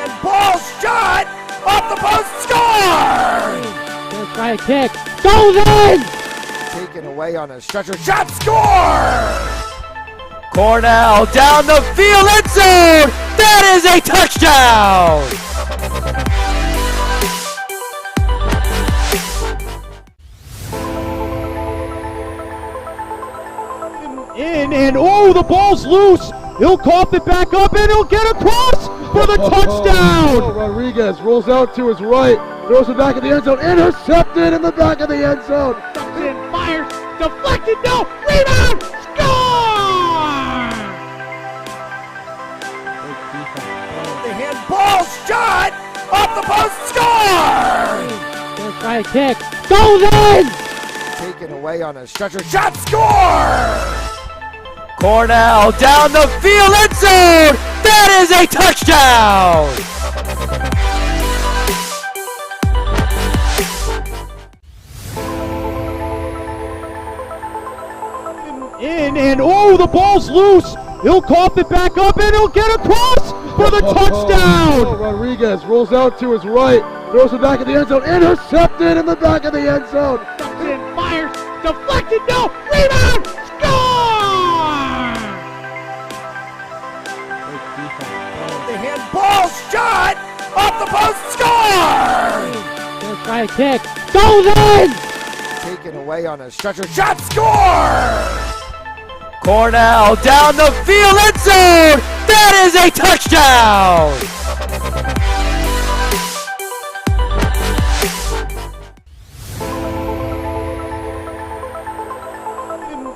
handball shot off the post, score! Gonna try a kick, goes in! Taken away on a stretcher, shot, score! Cornell down the field, end zone! That is a touchdown! In and oh, the ball's loose. He'll cough it back up and he'll get across for the touchdown. Rodriguez rolls out to his right, throws it back in the end zone, intercepted in the back of the end zone. And fires, deflected, no, rebound, score! The handball shot off the post, score! Gonna try a kick, goes in! Taken away on a stretcher, shot, score! Cornell down the field, end zone! That is a touchdown! In and oh, the ball's loose. He'll cough it back up and he'll get across for the touchdown. Rodriguez rolls out to his right, throws it back in the end zone, intercepted in the back of the end zone. And fires, deflected, no, rebound, score! The handball shot off the post, score! Gonna try a kick, goes in! Taken away on a stretcher, shot, score! Cornell down the field, end zone! That is a touchdown!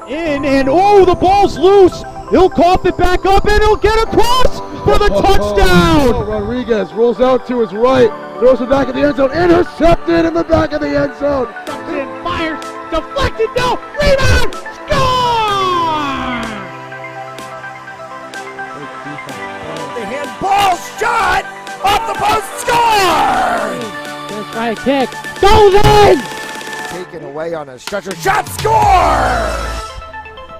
In and oh, the ball's loose. He'll cough it back up and he'll get across for the touchdown. Rodriguez rolls out to his right, throws it back in the end zone, intercepted in the back of the end zone. And fires, deflected, no, rebound, score! The handball shot off the post, score! Gonna try a kick, goes in! Taken away on a stretcher, shot, score!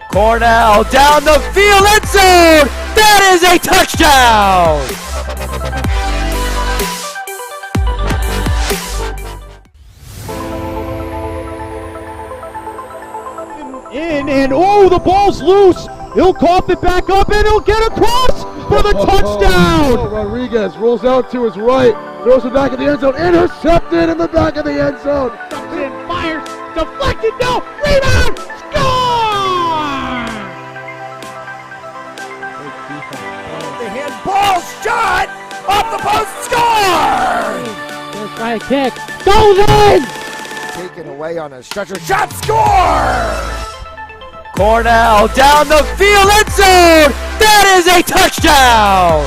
Cornell down the field, end zone! That is a touchdown! In and oh, the ball's loose. He'll cough it back up and he'll get across for the touchdown. Rodriguez rolls out to his right, throws it back in the end zone, intercepted in the back of the end zone. And fires, deflected, no, rebound, score! The handball shot off the post, score! Gonna try a kick, goes in! Taken away on a stretcher, shot, score! Cornell down the field, end zone! That is a touchdown!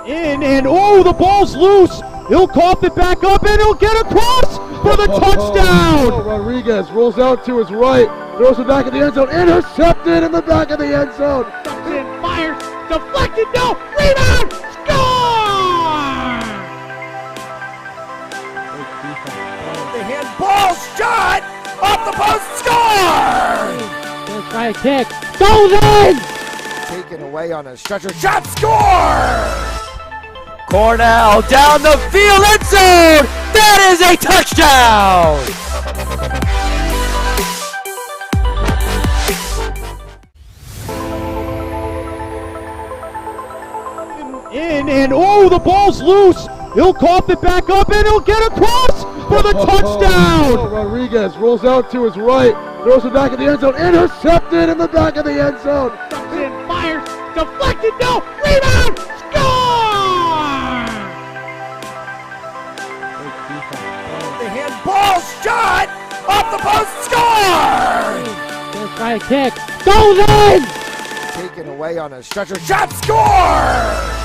In and oh, the ball's loose. He'll cough it back up and he'll get across for the touchdown. Rodriguez rolls out to his right, throws it back in the end zone, intercepted in the back of the end zone. And fires, deflected, no, rebound, score! The handball shot off the post, score! Gonna try a kick, goes in! Taken away on a stretcher, shot, score! Cornell down the field, end zone! That is a touchdown! In and oh, the ball's loose. He'll cough it back up and he'll get across for the touchdown. Rodriguez rolls out to his right, throws it back in the end zone, intercepted in the back of the end zone. And fires, deflected, no, rebound, score! The handball shot off the post, score! Gonna try a kick, goes in! Taken away on a stretcher, shot, score!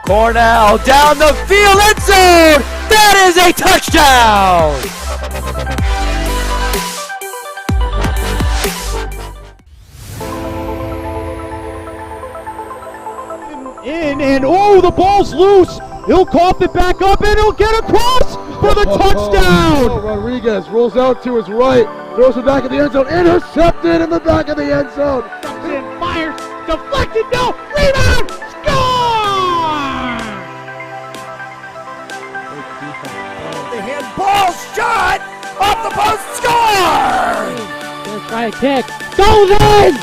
Cornell down the field, end zone! That is a touchdown! In and oh, the ball's loose. He'll cough it back up and he'll get across for the touchdown! Rodriguez rolls out to his right, throws it back in the end zone, intercepted in the back of the end zone. Fires, deflected, no, rebound, score! The handball shot off the post, score! Gonna try a kick, goes in!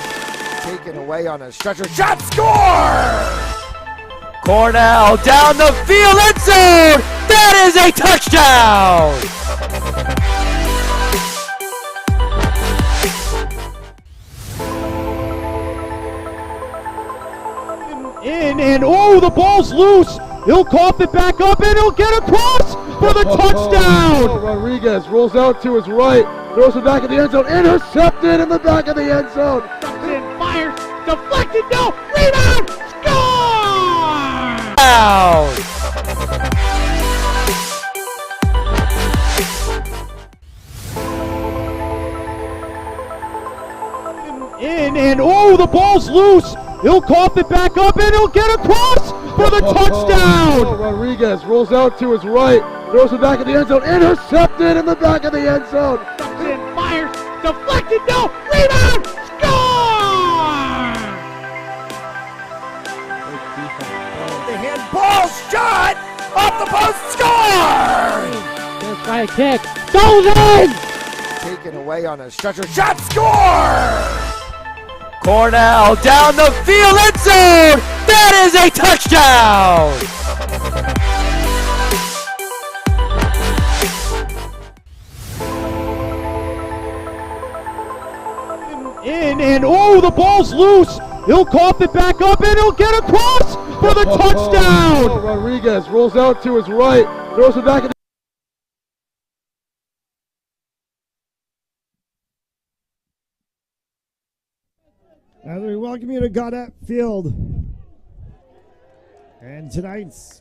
Taken away on a stretcher shot, score! Cornell down the field, end zone! That is a touchdown! In and oh, the ball's loose. He'll cough it back up and he'll get across for the touchdown. Rodriguez rolls out to his right, throws it back in the end zone, intercepted in the back of the end zone. Fires, deflected, no, rebound, score! In and oh, the ball's loose. He'll cough it back up and he'll get across for the touchdown. Rodriguez rolls out to his right, throws it back in the end zone, intercepted in the back of the end zone. Fires, deflected, no, rebound, score! The handball shot off the post, score! Gonna try a kick, goes in! Taken away on a stretcher shot, score! Cornell down the field, end zone! That is a touchdown! In and oh, the ball's loose. He'll cough it back up and he'll get across for the touchdown. Rodriguez rolls out to his right, throws it back in the As we welcome you to Gaudette Field. And tonight's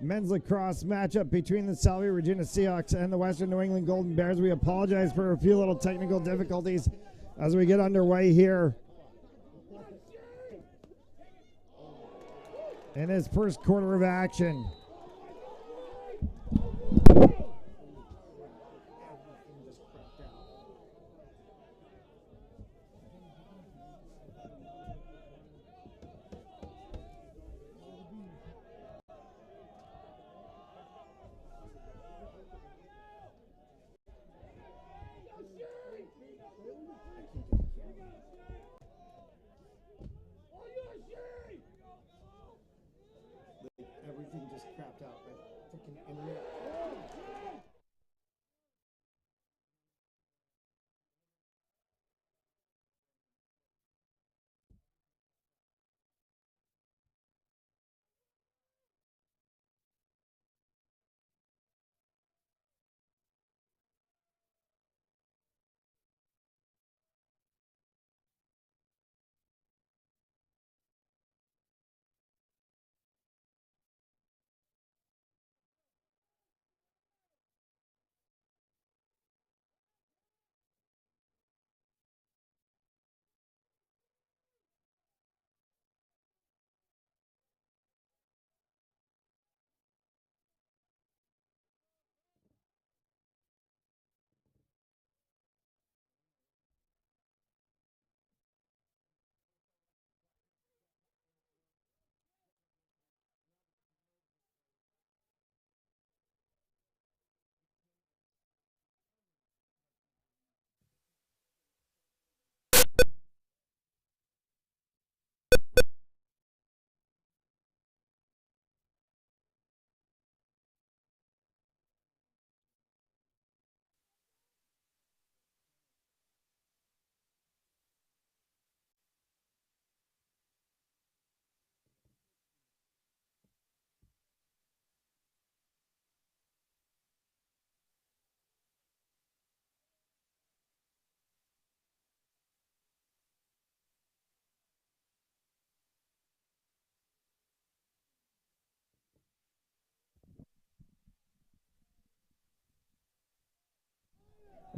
men's lacrosse matchup between the Salve Regina Seahawks and the Western New England Golden Bears. We apologize for a few little technical difficulties as we get underway here in his first quarter of action. Everything just crapped out. My freaking internet.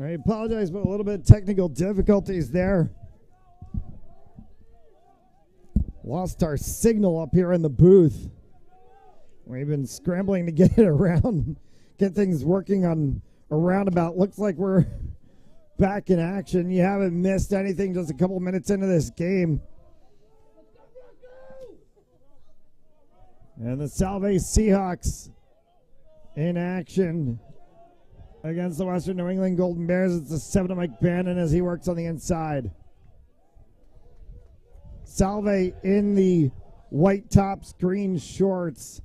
I apologize, but a little bit of technical difficulties there. Lost our signal up here in the booth. We've been scrambling to get it around get things working on a roundabout. Looks like we're back in action. You haven't missed anything just a couple minutes into this game. And the Salve Seahawks in action against the Western New England Golden Bears. It's the 7 of Mike Bannon as he works on the inside. Salve in the white tops, green shorts.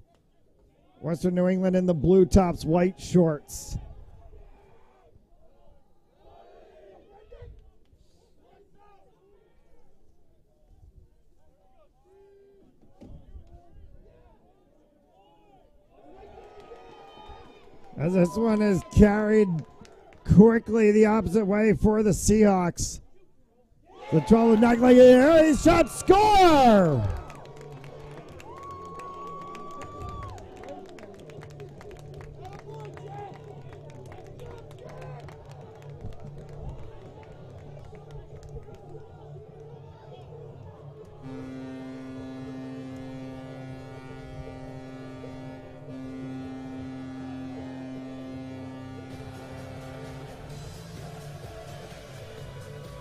Western New England in the blue tops, white shorts. As this one is carried quickly the opposite way for the Seahawks. The 12 of Naglieri, shot, score!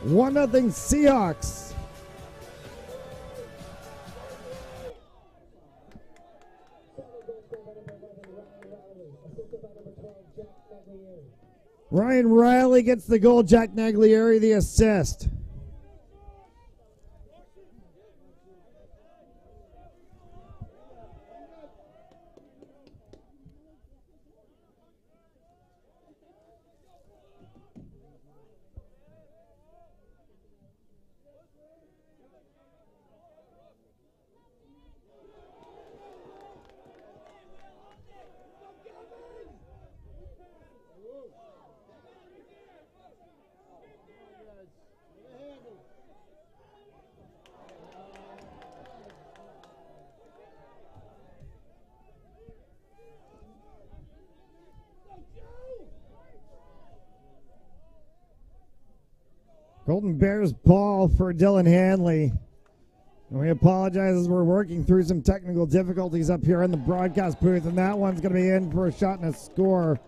One nothing Seahawks. Ryan Riley gets the goal. Jack Naglieri the assist. Golden Bears ball for Dylan Hanley. And we apologize as we're working through some technical difficulties up here in the broadcast booth, and that one's going to be in for a shot and a score.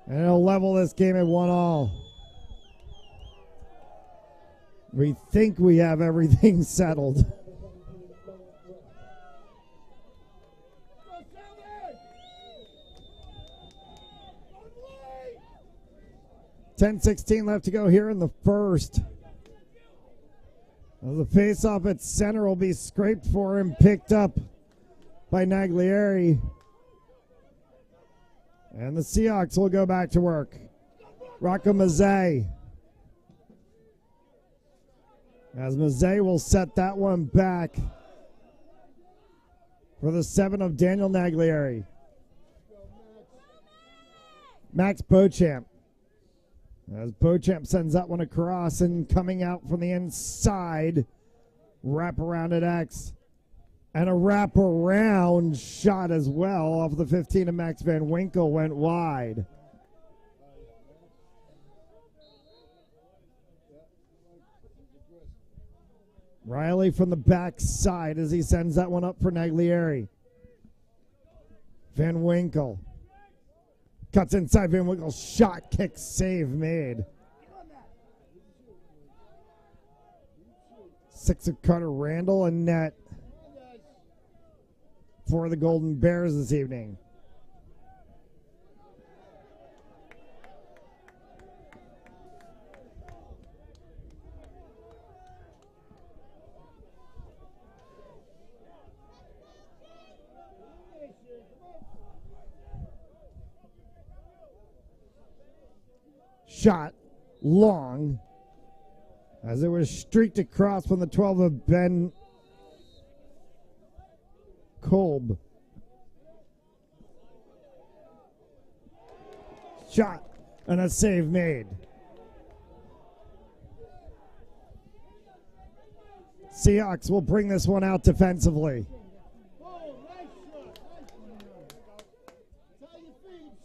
And it'll level this game at 1-1. We think we have everything settled. .16 left to go here in the first. The face-off at center will be scraped for him, picked up by Naglieri. And the Seahawks will go back to work. Rocco Mazzei. As Mazzei will set that one back for the 7 of Daniel Naglieri. Max Beauchamp. As Beauchamp sends that one across and coming out from the inside. Wrap around at X. And a wrap around shot as well off the 15 of Max Van Winkle went wide. Riley from the backside as he sends that one up for Naglieri. Van Winkle. Cuts inside Van Winkle. Shot, kick, save made. 6 of Carter Randall and net for the Golden Bears this evening. Shot long as it was streaked across from the 12 of Ben Kolb. Shot and a save made. Seahawks will bring this one out defensively.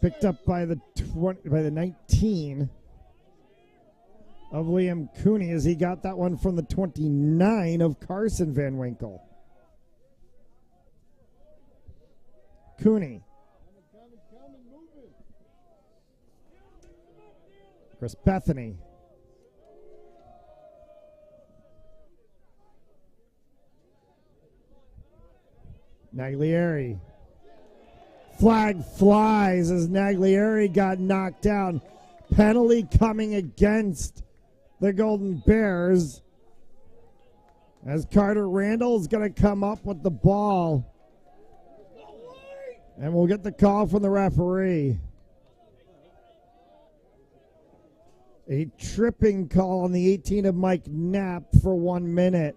Picked up by the 19 of Liam Cooney as he got that one from the 29 of Carson Van Winkle. Cooney. Chris Bethany. Naglieri. Flag flies as Naglieri got knocked down. Penalty coming against the Golden Bears. As Carter Randall's going to come up with the ball. And we'll get the call from the referee. A tripping call on the 18 of Mike Knapp for 1 minute.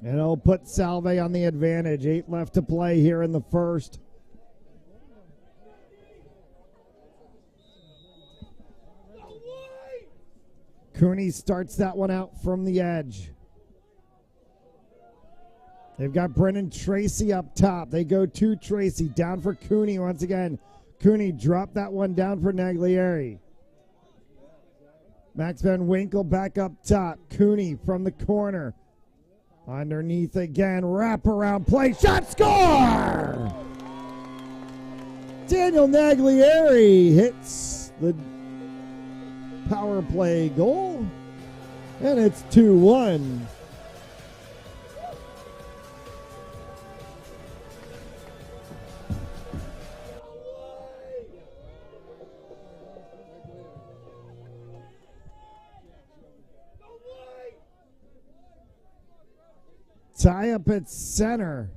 And it'll put Salve on the advantage. 8 left to play here in the first. Cooney starts that one out from the edge. They've got Brennan Tracy up top. They go to Tracy. Down for Cooney once again. Cooney dropped that one down for Naglieri. Max Van Winkle back up top. Cooney from the corner. Underneath again. Wraparound play. Shot, score! Daniel Naglieri hits the power play goal. And it's 2-1. Tie up at center.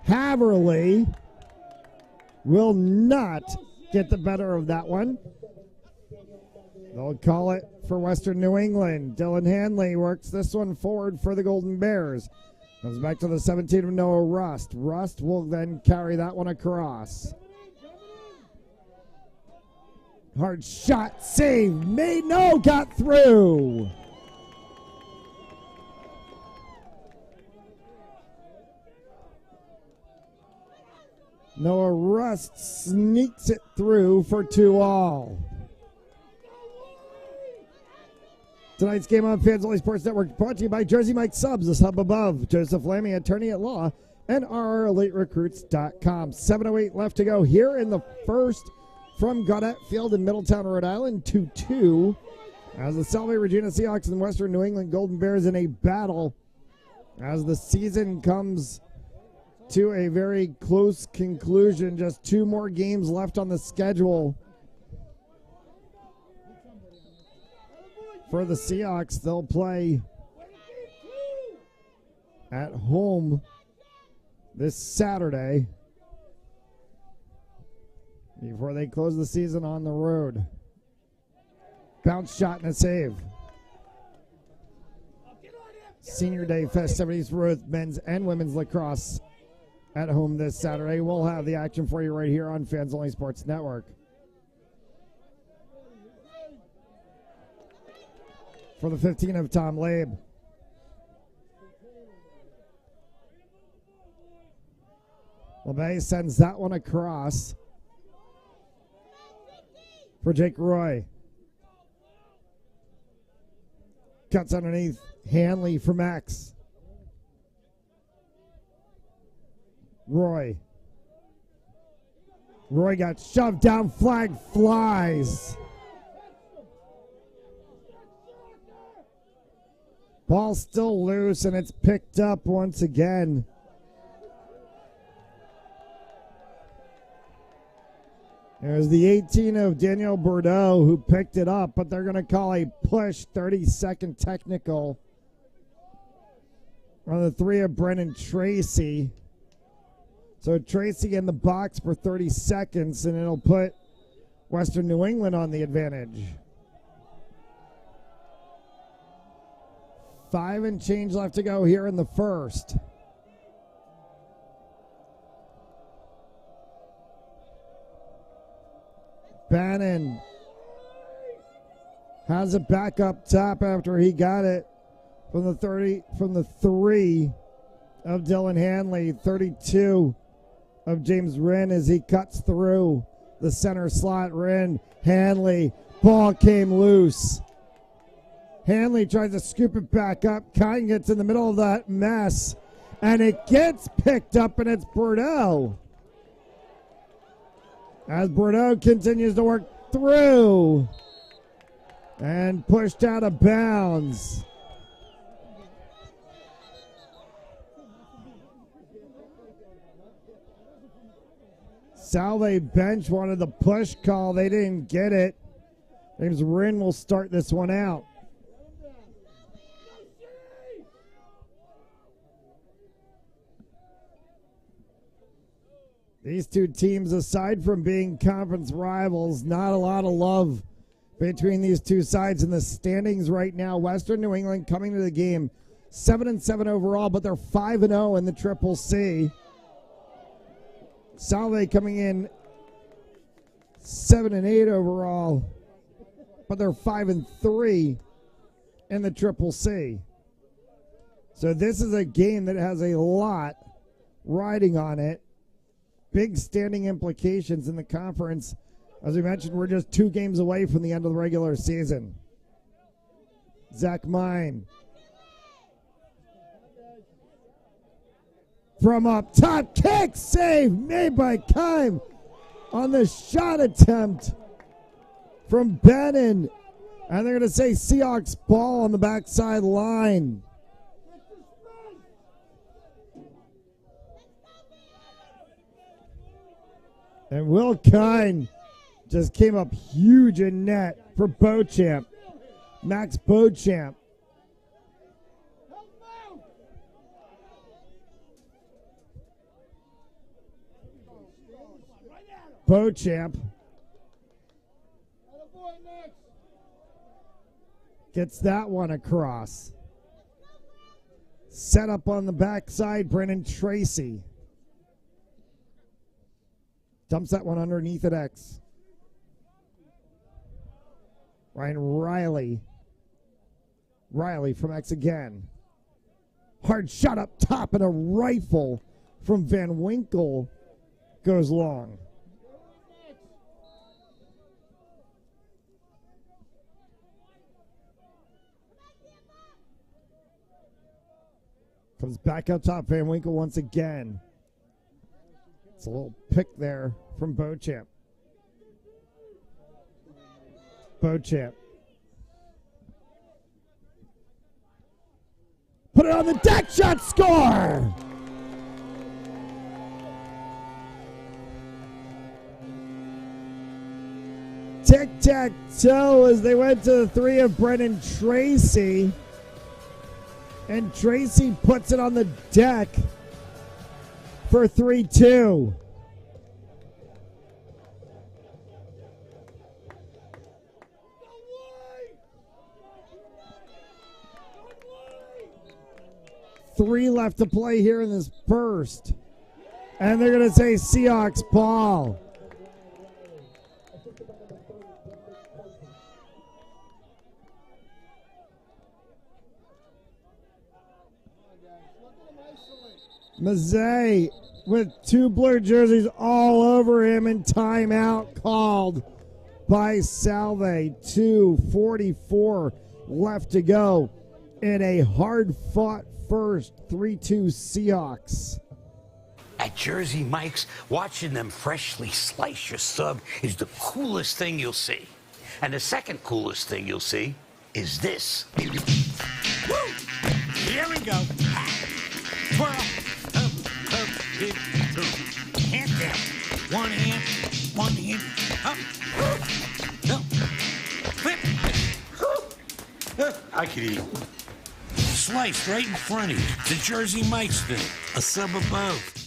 Haverly will not get the better of that one. They'll call it for Western New England. Dylan Hanley works this one forward for the Golden Bears. Comes back to the 17 of Noah Rust. Rust will then carry that one across. Hard shot, saved, made, no, got through. Noah Rust sneaks it through for 2-all. Tonight's game on Fans Only Sports Network brought to you by Jersey Mike Subs, the sub above. Joseph Lammy, attorney at law, and RREliteRecruits.com. 7:08 left to go here in the first from Gaudette Field in Middletown, Rhode Island, 2-2. As the Salve Regina Seahawks and Western New England Golden Bears in a battle as the season comes to a very close conclusion. Just 2 more games left on the schedule for the Seahawks. They'll play at home this Saturday before they close the season on the road. Bounce shot and a save. Senior Day festivities for both men's and women's lacrosse at home this Saturday. We'll have the action for you right here on Fans Only Sports Network. For the 15 of Tom Labe. LeBay sends that one across for Jake Roy. Cuts underneath. Hanley for Max. Roy got shoved down. Flag flies. Ball still loose, and it's picked up once again. There's the 18 of Daniel Bordeaux who picked it up, but they're going to call a push 30-second technical on the 3 of Brennan Tracy. So Tracy in the box for 30 seconds, and it'll put Western New England on the advantage. 5 and change left to go here in the first. Bannon has it back up top after he got it from the 3 of Dylan Hanley, 32 of James Wren as he cuts through the center slot. Wren, Hanley, ball came loose. Hanley tries to scoop it back up. Kine gets in the middle of that mess And it gets picked up, and it's Bordeaux. As Bordeaux continues to work through. And pushed out of bounds. Salve bench wanted the push call. They didn't get it. James Wren will start this one out. These two teams, aside from being conference rivals, not a lot of love between these two sides in the standings right now. Western New England coming to the game 7-7 overall, but they're 5-0 in the Triple C. Salve coming in 7-8 overall, but they're 5-3 in the Triple C. So this is a game that has a lot riding on it. Big standing implications in the conference. As we mentioned, we're just 2 games away from the end of the regular season. Zach Mine. From up top, kick save made by Kime on the shot attempt from Bannon. And they're going to say Seahawks ball on the backside line. And Will Kine just came up huge in net for Beauchamp. Max Beauchamp. Beauchamp gets that one across. Set up on the backside, Brennan Tracy. Dumps that one underneath at X. Ryan Riley. Riley from X again. Hard shot up top, and a rifle from Van Winkle goes long. Comes back up top, Van Winkle once again. It's a little pick there from Beauchamp. Beauchamp. Put it on the deck, shot, score! Tic-tac-toe as they went to the 3 of Brennan Tracy. And Tracy puts it on the deck for 3-2. Three left to play here in this first. And they're going to say Seahawks ball. Mazzei with 2 blue jerseys all over him, and timeout called by Salve. 2:44 left to go in a hard-fought first. 3-2 Seahawks. At Jersey Mike's, watching them freshly slice your sub is the coolest thing you'll see. And the second coolest thing you'll see is this. Woo! Here we go. Twirl. Hand down. One hand. Up. Flip. I could eat. Sliced right in front of you. The Jersey Mike's thing. A sub above.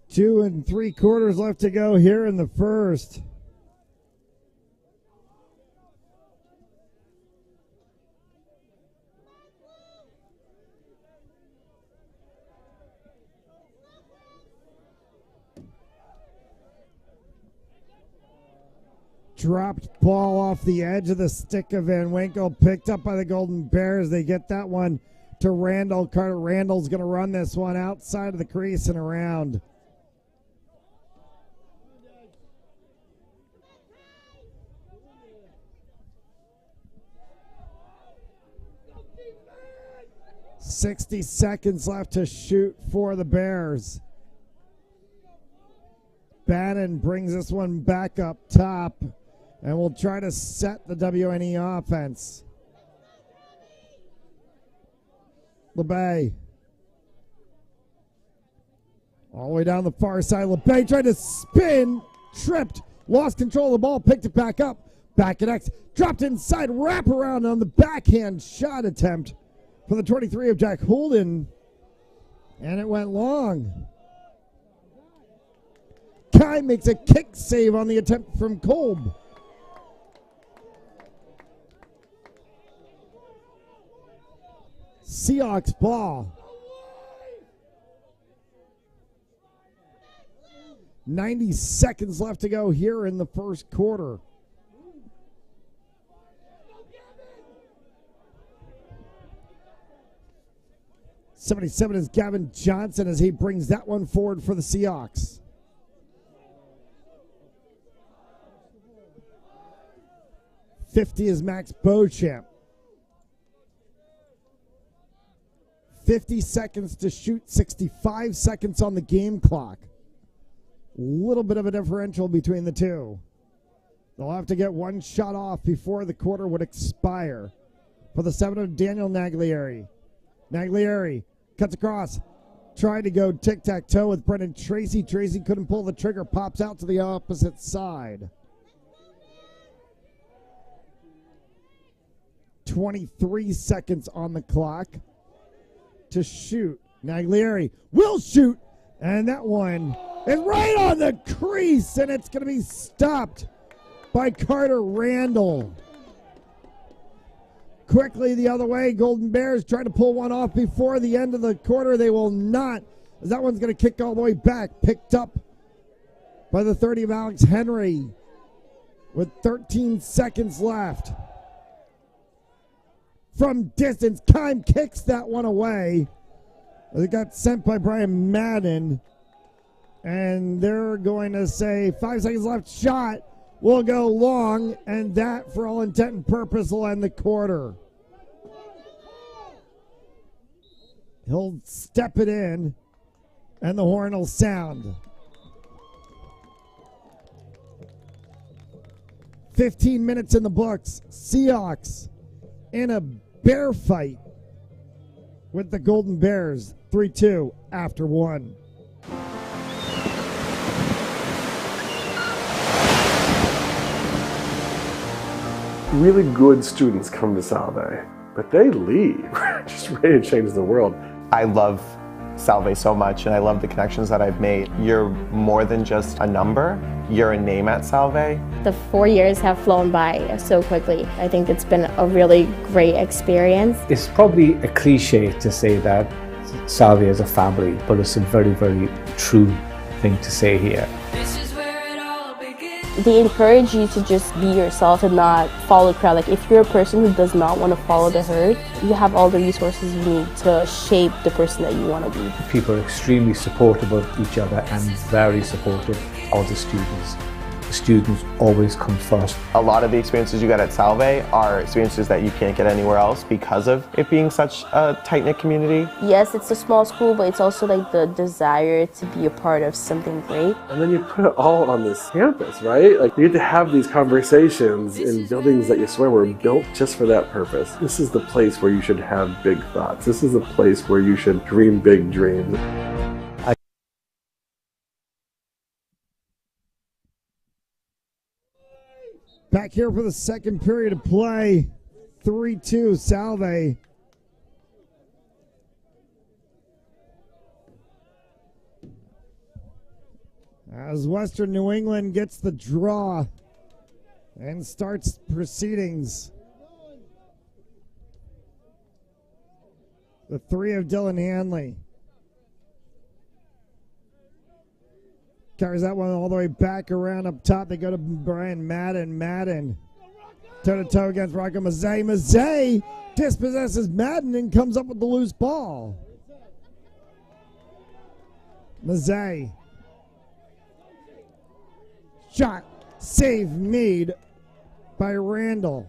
Two and 3/4 left to go here in the first. dropped ball off the edge of the stick of Van Winkle, picked up by the Golden Bears. They get that one to Randall. Carter Randall's going to run this one outside of the crease and around. .60 seconds left to shoot for the Bears. Bannon brings this one back up top and will try to set the WNE offense. LeBay. All the way down the far side. LeBay tried to spin, tripped, lost control of the ball, picked it back up. Back at X, dropped inside, wrap around on the backhand shot attempt for the 23 of Jack Holden. And it went long. Kai makes a kick save on the attempt from Kolb. Seahawks ball. 90 seconds left to go here in the first quarter. .77 is Gavin Johnson as he brings that one forward for the Seahawks. .50 is Max Beauchamp. 50 seconds to shoot, 65 seconds on the game clock. A little bit of a differential between the two. They'll have to get one shot off before the quarter would expire. For the 7 of Daniel Naglieri. Naglieri cuts across. Tried to go tic-tac-toe with Brendan Tracy. Tracy couldn't pull the trigger. Pops out to the opposite side. 23 seconds on the clock to shoot. Naglieri will shoot, and that one is right on the crease, and it's going to be stopped by Carter Randall. Quickly the other way, Golden Bears trying to pull one off before the end of the quarter. They will not, as that one's going to kick all the way back. Picked up by the 30 of Alex Henry with 13 seconds left. From distance, Kime kicks that one away. It got sent by Brian Madden. And they're going to say 5 seconds left. Shot will go long. And that, for all intent and purpose, will end the quarter. He'll step it in. And the horn will sound. 15 minutes in the books. Seahawks in a bear fight with the Golden Bears. 3-2 after one. Really good students come to Salve, but they leave, just ready to change the world. I love Salve so much, and I love the connections that I've made. You're more than just a number, you're a name at Salve. The 4 years have flown by so quickly. I think it's been a really great experience. It's probably a cliche to say that Salve is a family, but it's a very, very true thing to say here. They encourage you to just be yourself and not follow the crowd. Like, if you're a person who does not want to follow the herd, you have all the resources you need to shape the person that you want to be. People are extremely supportive of each other and very supportive of the students. The students always come first. A lot of the experiences you get at Salve are experiences that you can't get anywhere else because of it being such a tight-knit community. Yes, it's a small school, but it's also like the desire to be a part of something great. And then you put it all on this campus, right? Like, you get to have these conversations in buildings that you swear were built just for that purpose. This is the place where you should have big thoughts. This is the place where you should dream big dreams. Back here for the second period of play. 3-2 Salve. As Western New England gets the draw and starts proceedings. The 3 of Dylan Hanley. Carries that one all the way back around up top. They go to Brian Madden. Madden toe-to-toe against Rocco Mazzei. Mazzei dispossesses Madden and comes up with the loose ball. Mazzei. Shot. Save made by Randall.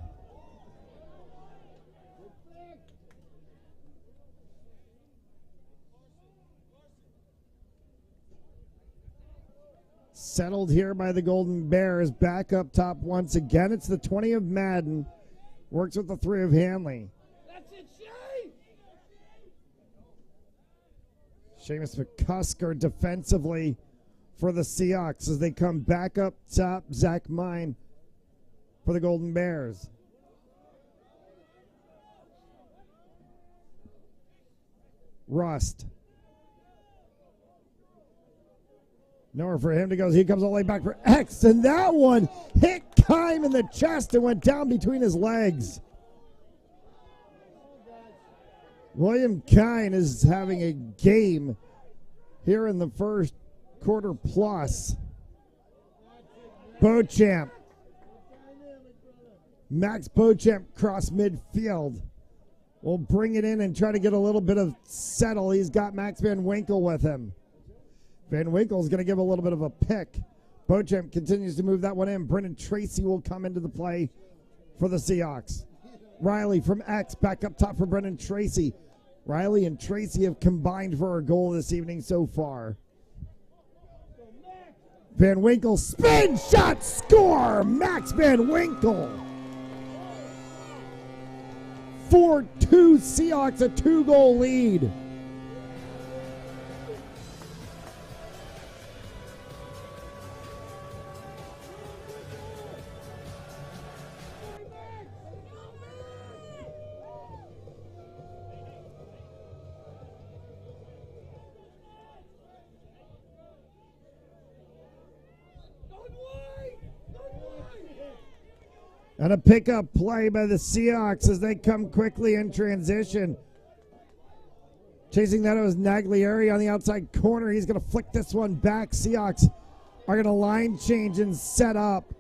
Settled here by the Golden Bears. Back up top once again. It's the 20 of Madden. Works with the 3 of Hanley. Seamus McCusker defensively for the Seahawks as they come back up top. Zach Mine for the Golden Bears. Rust. Nowhere for him to go. He comes all the way back for X, and that one hit Kime in the chest and went down between his legs. William Kine is having a game here in the first quarter plus. Beauchamp. Max Beauchamp cross midfield. Will bring it in and try to get a little bit of settle. He's got Max Van Winkle with him. Van Winkle's going to give a little bit of a pick. Beauchamp continues to move that one in. Brendan Tracy will come into the play for the Seahawks. Riley from X back up top for Brendan Tracy. Riley and Tracy have combined for a goal this evening so far. Van Winkle spin shot score. Max Van Winkle. 4-2 Seahawks, a 2-goal lead. And a pickup play by the Seahawks as they come quickly in transition. Chasing that was Naglieri on the outside corner. He's going to flick this one back. Seahawks are going to line change and set up.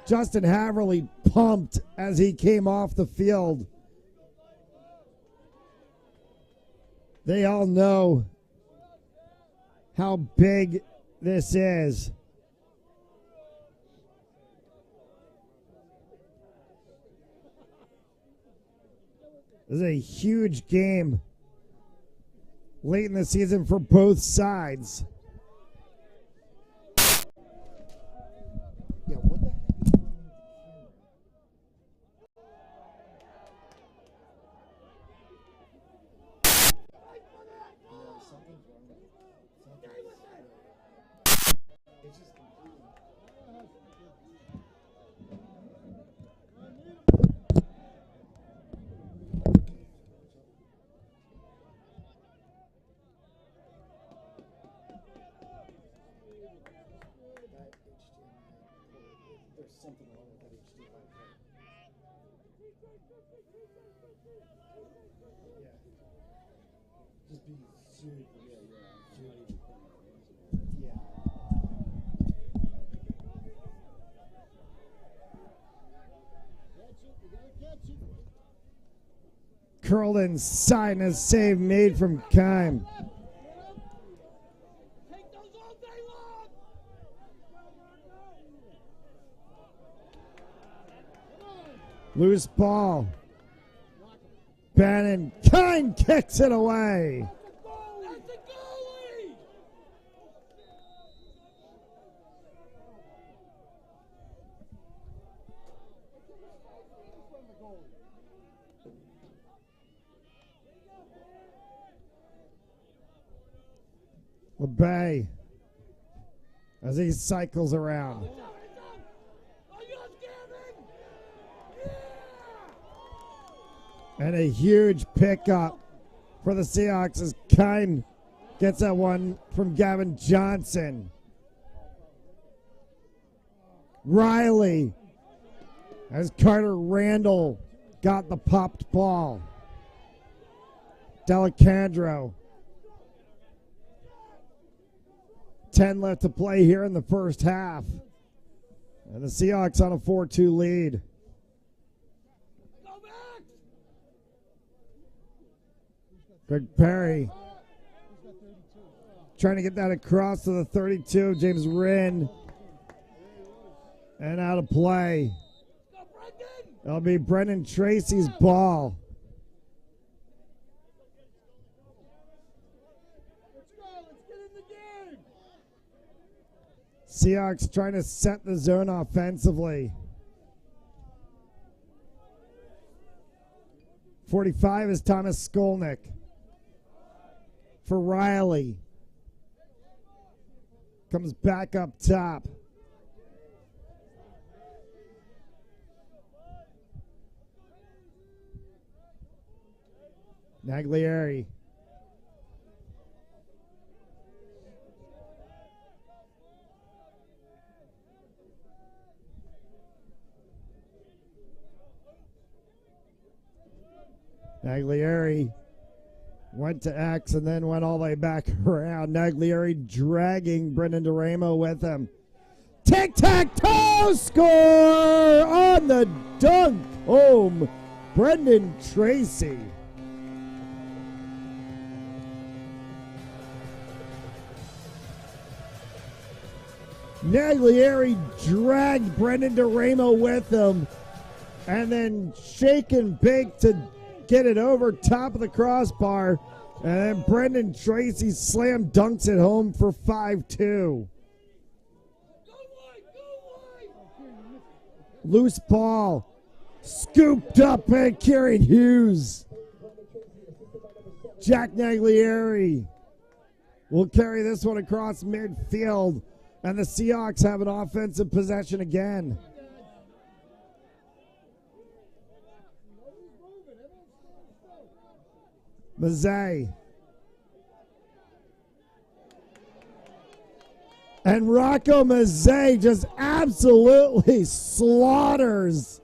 Justin Haverly pumped as he came off the field. They all know how big this is. This is a huge game late in the season for both sides. Yeah, what the heck? Curled inside and a save made from Kime. Loose ball. Bannon. Kime kicks it away. LeBay as he cycles around. And a huge pickup for the Seahawks as Kime gets that one from Gavin Johnson. Riley as Carter Randall got the popped ball. Delicandro 10 left to play here in the first half. And the Seahawks on a 4-2 lead. Greg Perry trying to get that across to the 32. James Rinn. And out of play. It'll be Brendan Tracy's ball. Seahawks trying to set the zone offensively. 45 is Thomas Skolnick. For Riley. Comes back up top. Naglieri. Naglieri went to X and then went all the way back around. Naglieri dragging Brendan DeRamo with him. Tic-tac-toe score on the dunk home. Brendan Tracy. Naglieri dragged Brendan DeRamo with him and then shake and bake to get it over top of the crossbar. And then Brendan Tracy slam dunks it home for 5-2. Loose ball. Scooped up by Kieran Hughes. Jack Naglieri will carry this one across midfield. And the Seahawks have an offensive possession again. Mazzei. And Rocco Mazzei just absolutely slaughters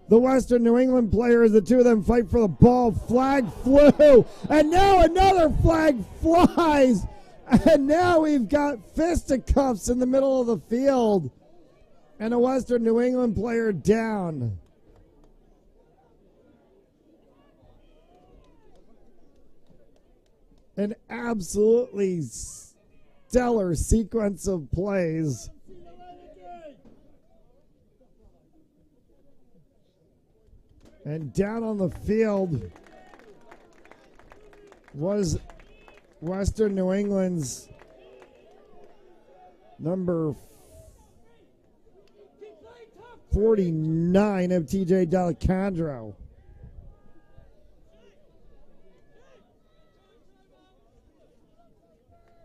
the Western New England players. The two of them fight for the ball. Flag flew. And now another flag flies. And now we've got fisticuffs in the middle of the field. And a Western New England player down. An absolutely stellar sequence of plays. And down on the field was Western New England's number 49 of TJ D'Alessandro.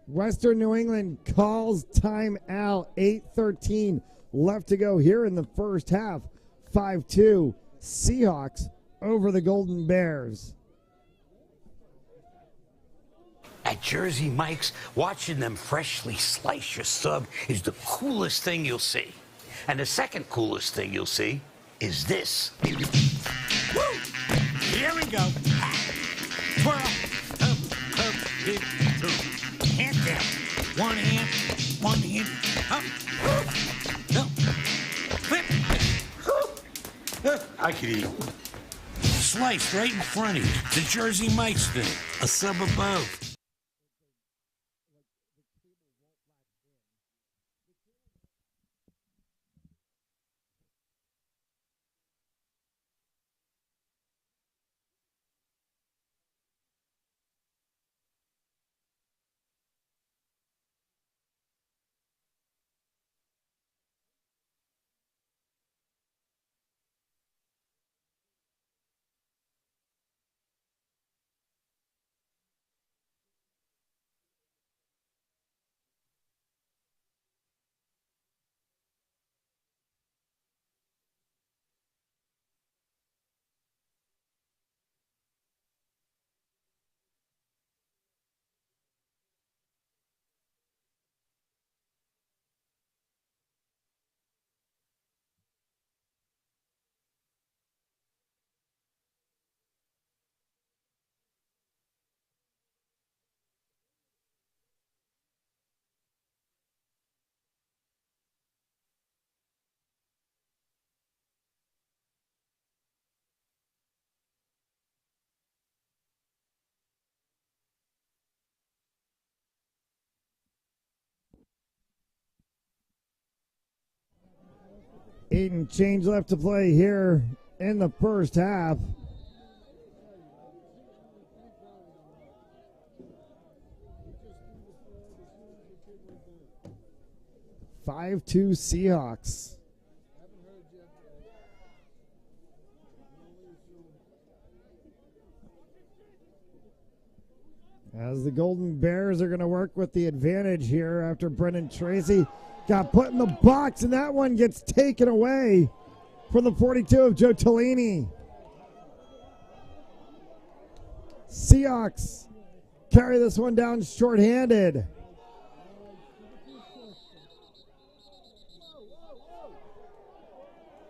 Western New England calls timeout. 8:13 left to go here in the first half. 5-2 Seahawks over the Golden Bears. At Jersey Mike's, watching them freshly slice your sub is the coolest thing you'll see. And the second coolest thing you'll see is this. Woo! Here we go. Twirl. Up, dip, through. Hand down. One hand, up. No. Flip. I could eat. Sliced right in front of you. The Jersey Mike's thing. A sub above. 8 and change left to play here in the first half. (5-2) Seahawks. As the Golden Bears are going to work with the advantage here after Brendan Tracy got put in the box, and that one gets taken away from the 42 of Joe Tellini. Seahawks carry this one down shorthanded.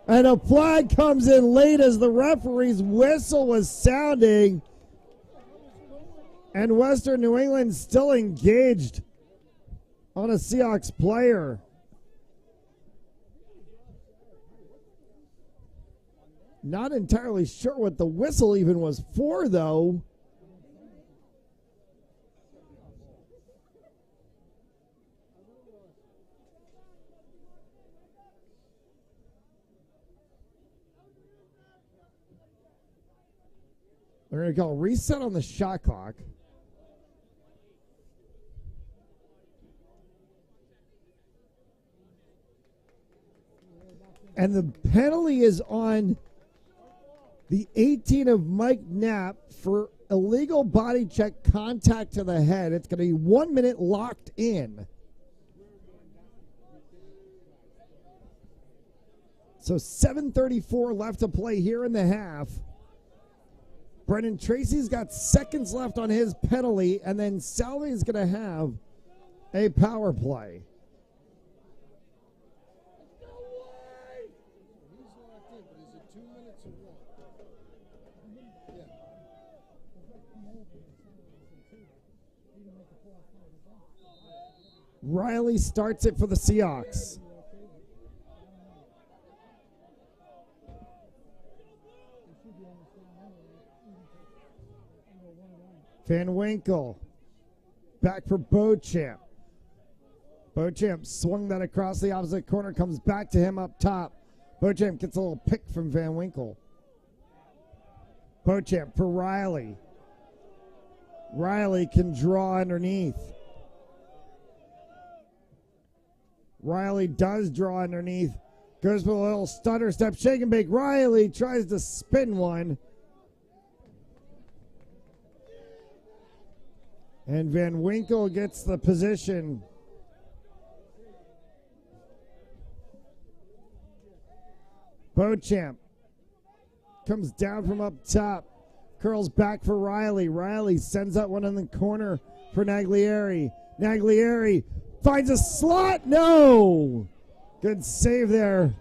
And a flag comes in late as the referee's whistle was sounding. And Western New England still engaged on a Seahawks player. Not entirely sure what the whistle even was for, though. They're going to call reset on the shot clock. And the penalty is on the 18 of Mike Knapp for illegal body check contact to the head. It's going to be 1 minute locked in. So 7:34 left to play here in the half. Brendan Tracy's got seconds left on his penalty, and then Salve is going to have a power play. Riley starts it for the Seahawks. Van Winkle back for Beauchamp. Beauchamp swung that across the opposite corner, comes back to him up top. Beauchamp gets a little pick from Van Winkle. Beauchamp for Riley. Riley can draw underneath. Riley does draw underneath. Goes for a little stutter step, shake and bake. Riley tries to spin one. And Van Winkle gets the position. Beauchamp comes down from up top. Curls back for Riley. Riley sends that one in the corner for Naglieri. Naglieri finds a slot. No! Good save there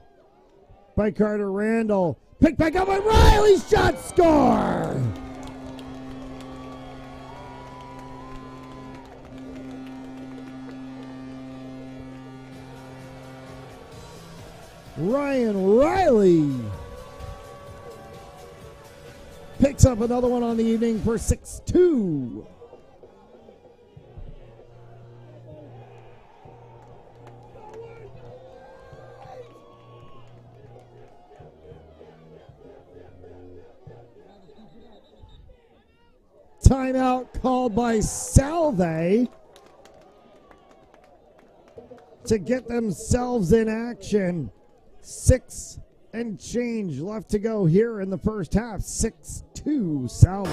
by Carter Randall. Picked back up by Riley. Shot, score! Ryan Riley picks up another one on the evening for 6-2. Timeout called by Salve to get themselves in action. 6 and change left to go here in the first half. 6-2 Salve.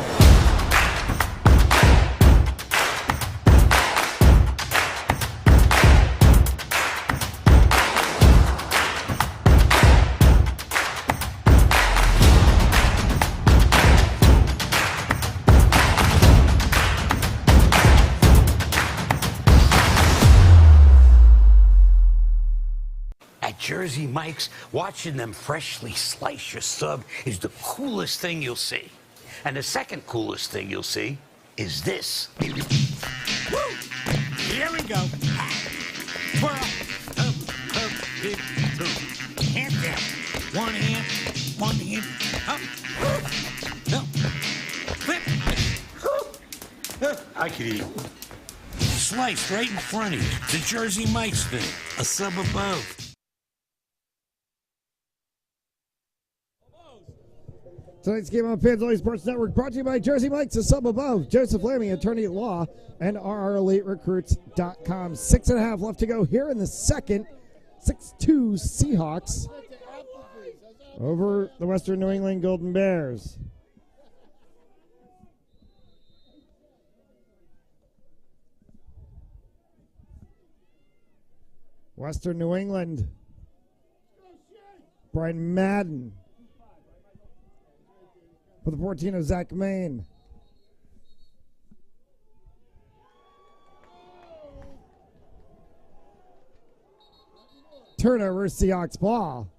Jersey Mike's, watching them freshly slice your sub is the coolest thing you'll see. And the second coolest thing you'll see is this. Woo! Here we go. Twirl. Up, big, two. Hand down. One hand, up. No. Flip. I could eat. Sliced right in front of you. The Jersey Mike's thing. A sub above. Tonight's game on Fans Only Sports Network brought to you by Jersey Mike's, a sub above, Joseph Lammy, attorney at law, and RREliteRecruits.com. 6.5 left to go here in the second. 6-2 Seahawks over the Western New England Golden Bears. Western New England, Brian Madden for the 14 of Zach Main. Turnover, Seahawks ball.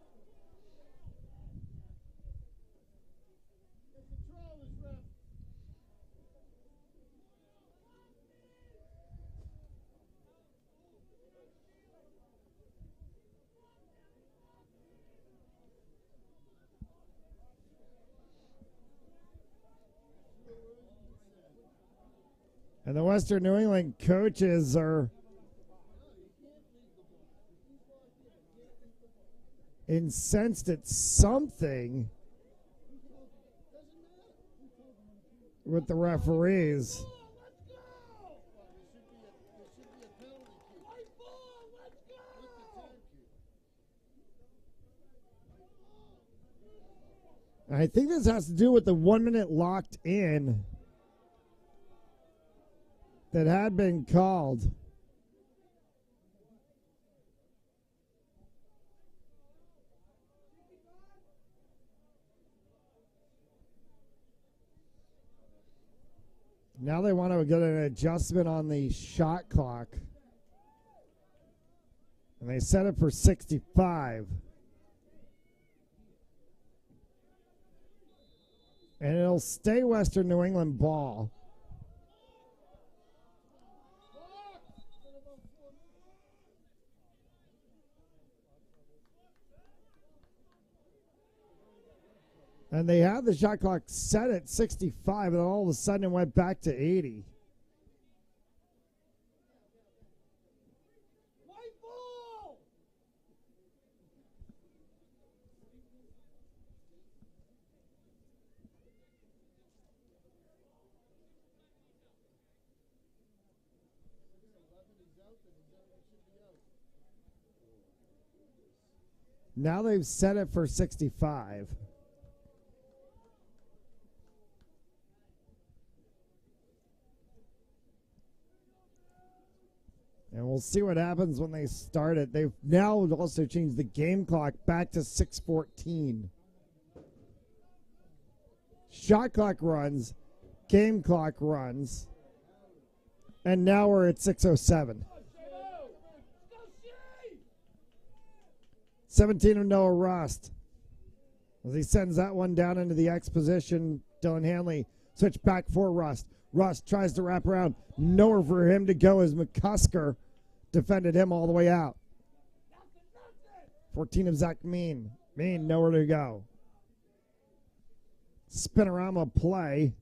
And the Western New England coaches are incensed at something with the referees. I think this has to do with the 1 minute locked in that had been called. Now they want to get an adjustment on the shot clock. And they set it for 65. And it'll stay Western New England ball. And they had the shot clock set at 65, and all of a sudden it went back to 80. Now they've set it for 65. And we'll see what happens when they start it. They've now also changed the game clock back to 6:14. Shot clock runs, game clock runs, and now we're at 6:07. 17 of Noah Rust. As he sends that one down into the X position, Dylan Hanley switch back for Rust. Rust tries to wrap around. Nowhere for him to go as McCusker defended him all the way out. 14 of Zach Mean. Mean nowhere to go. Spinorama play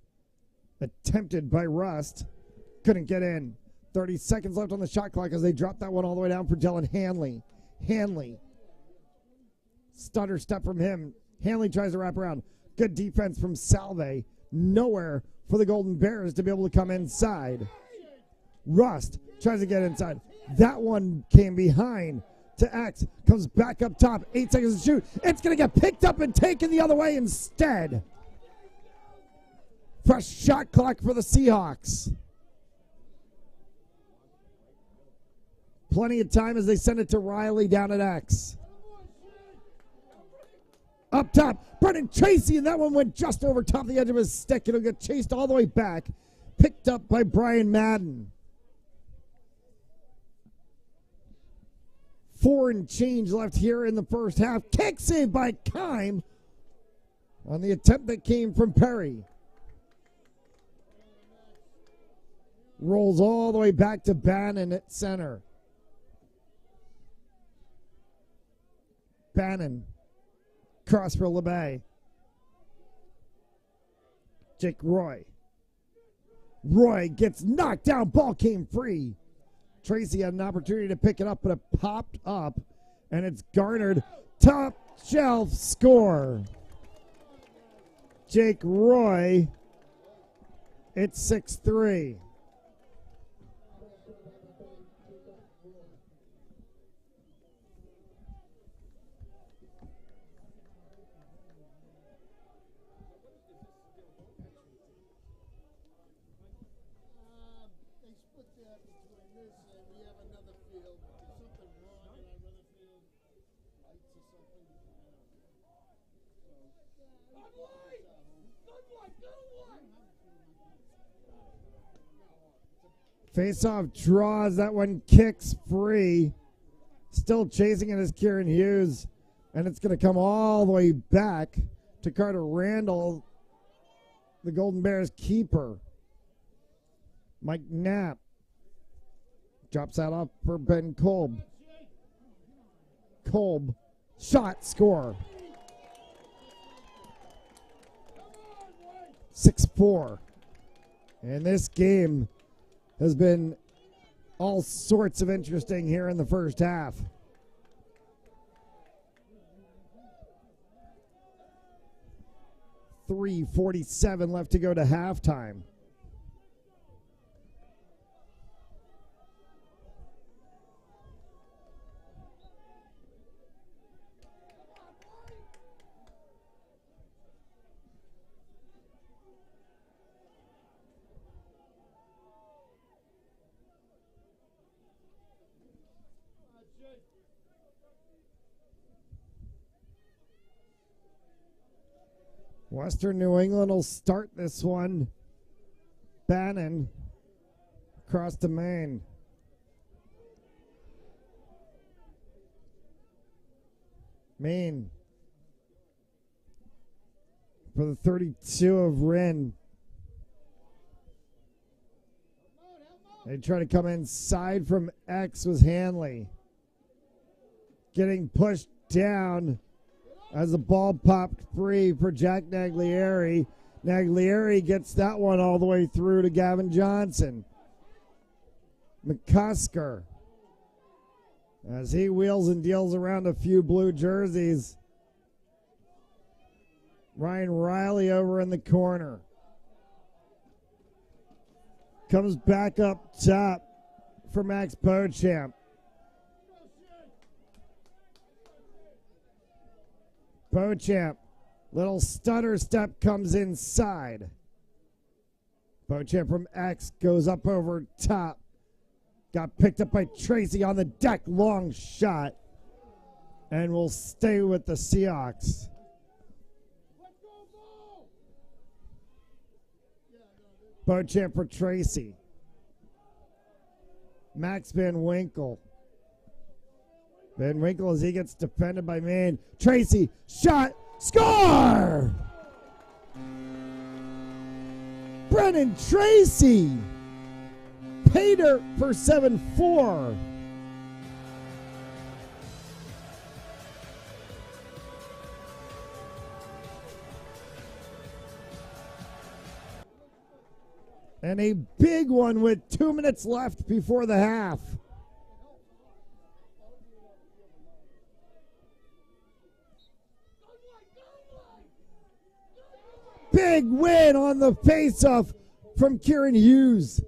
attempted by Rust. Couldn't get in. 30 seconds left on the shot clock as they drop that one all the way down for Dylan Hanley. Hanley. Stutter step from him. Hanley tries to wrap around. Good defense from Salve. Nowhere for the Golden Bears to be able to come inside. Rust tries to get inside. That one came behind to X. Comes back up top. 8 seconds to shoot. It's going to get picked up and taken the other way instead. Fresh shot clock for the Seahawks. Plenty of time as they send it to Riley down at X. Up top, Brennan Tracy, and that one went just over top the edge of his stick. It'll get chased all the way back. Picked up by Brian Madden. 4 and change left here in the first half. Kick save by Kime on the attempt that came from Perry. Rolls all the way back to Bannon at center. Bannon. Cross for LeBay. Jake Roy. Roy gets knocked down. Ball came free. Tracy had an opportunity to pick it up, but it popped up, and it's garnered. Top shelf score. Jake Roy, it's 6-3. Face-off draws, that one kicks free. Still chasing it is Kieran Hughes. And it's going to come all the way back to Carter Randall, the Golden Bears keeper. Mike Knapp drops that off for Ben Kolb. Kolb, shot, score. 6-4. And this game has been all sorts of interesting here in the first half. .347 left to go to halftime. Western New England will start this one. Bannon across the main. Main for the 32 of Wren. They try to come inside from X was Hanley. Getting pushed down as the ball popped free for Jack Naglieri. Naglieri gets that one all the way through to Gavin Johnson. McCusker, as he wheels and deals around a few blue jerseys. Ryan Riley over in the corner. Comes back up top for Max Beauchamp. Beauchamp, little stutter step comes inside. Beauchamp from X goes up over top. Got picked up by Tracy on the deck, long shot. And will stay with the Seahawks. Beauchamp for Tracy. Max Van Winkle. Van Winkle as he gets defended by Maine. Tracy, shot, score! Brennan Tracy. Pater for 7-4. And a big one with 2 minutes left before the half. Big win on the faceoff from Kieran Hughes.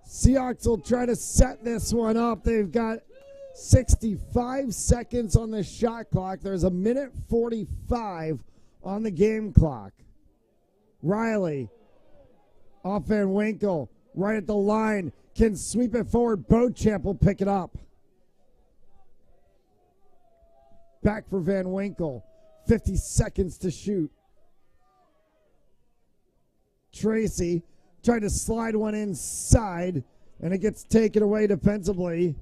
Seahawks will try to set this one up. They've got 65 seconds on the shot clock. There's a minute 45 on the game clock. Riley off Van Winkle, right at the line, can sweep it forward. Beauchamp will pick it up. Back for Van Winkle. 50 seconds to shoot. Tracy tried to slide one inside, and it gets taken away defensively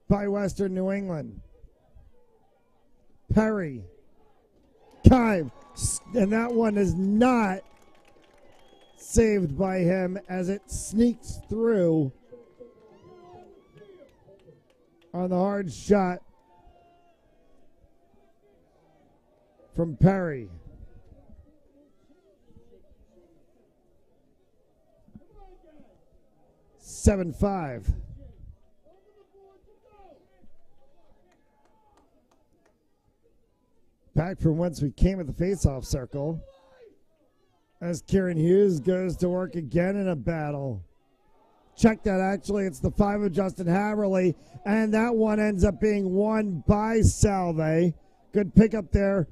by Western New England. Perry. Kive. And that one is not saved by him as it sneaks through on the hard shot from Perry. 7-5. Back from whence we came at the face-off circle. As Kieran Hughes goes to work again in a battle. Check that, actually, it's the 5 of Justin Haverly, and that one ends up being won by Salve. Good pickup there.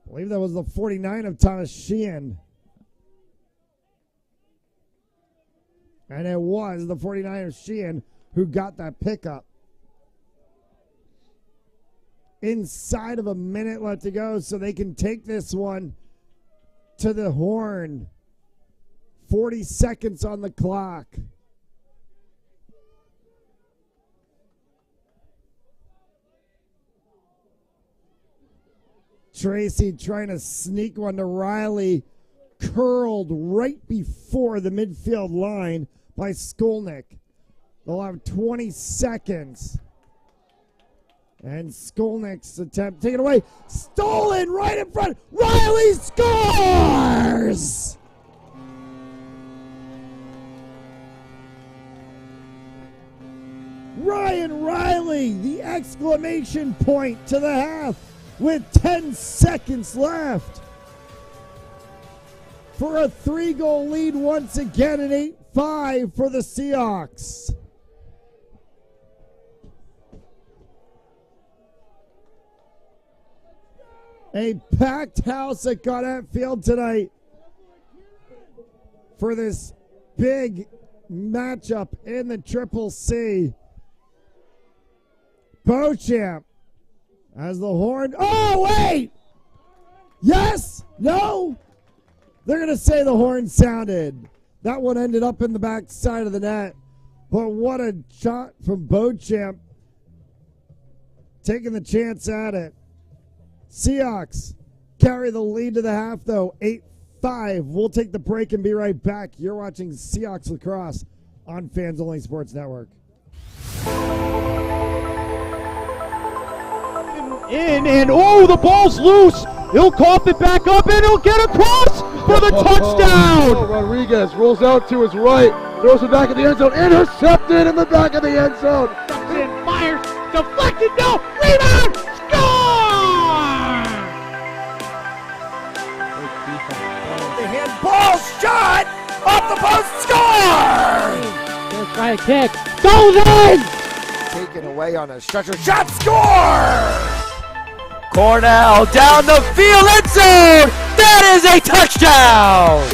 I believe that was the 49 of Thomas Sheehan. And it was the 49 of Sheehan who got that pickup. Inside of a minute left to go, so they can take this one to the horn. 40 seconds on the clock. Tracy trying to sneak one to Riley. Curled right before the midfield line by Skolnick. They'll have 20 seconds. And Skolnick's attempt taken away. Stolen right in front. Riley scores! Ryan Riley, the exclamation point to the half with 10 seconds left. For a 3-goal lead once again at 8-5 for the Seahawks. A packed house at Gannett Field tonight for this big matchup in the Triple C. Beauchamp as the horn. Oh, wait! Yes? No? They're going to say the horn sounded. That one ended up in the back side of the net. But what a shot from Beauchamp. Taking the chance at it. Seahawks carry the lead to the half, though, 8-5. We'll take the break and be right back. You're watching Seahawks Lacrosse on Fans Only Sports Network. And oh, the ball's loose. He'll cough it back up, and he'll get across for the touchdown. Rodriguez rolls out to his right, throws it back in the end zone, intercepted in the back of the end zone. And fires, deflected, no, rebound, score! The handball shot off the post, score! Gonna try a kick, goes in! Taken away on a stretcher shot, score! Cornell down the field, end zone! That is a touchdown!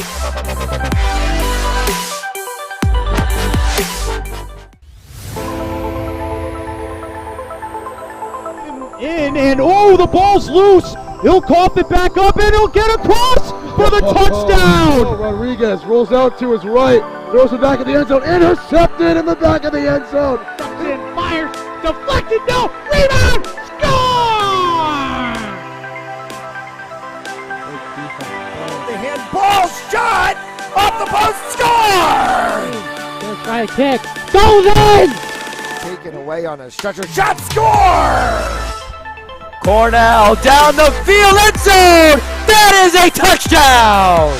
And oh, the ball's loose. He'll cough it back up, and he'll get across for the touchdown. Rodriguez rolls out to his right, throws it back in the end zone, intercepted in the back of the end zone. And fires, deflected, no, rebound, score! The handball shot off the post, score! Gonna try a kick, goes in! Taken away on a stretcher shot, score! Cornell down the field, end zone! That is a touchdown!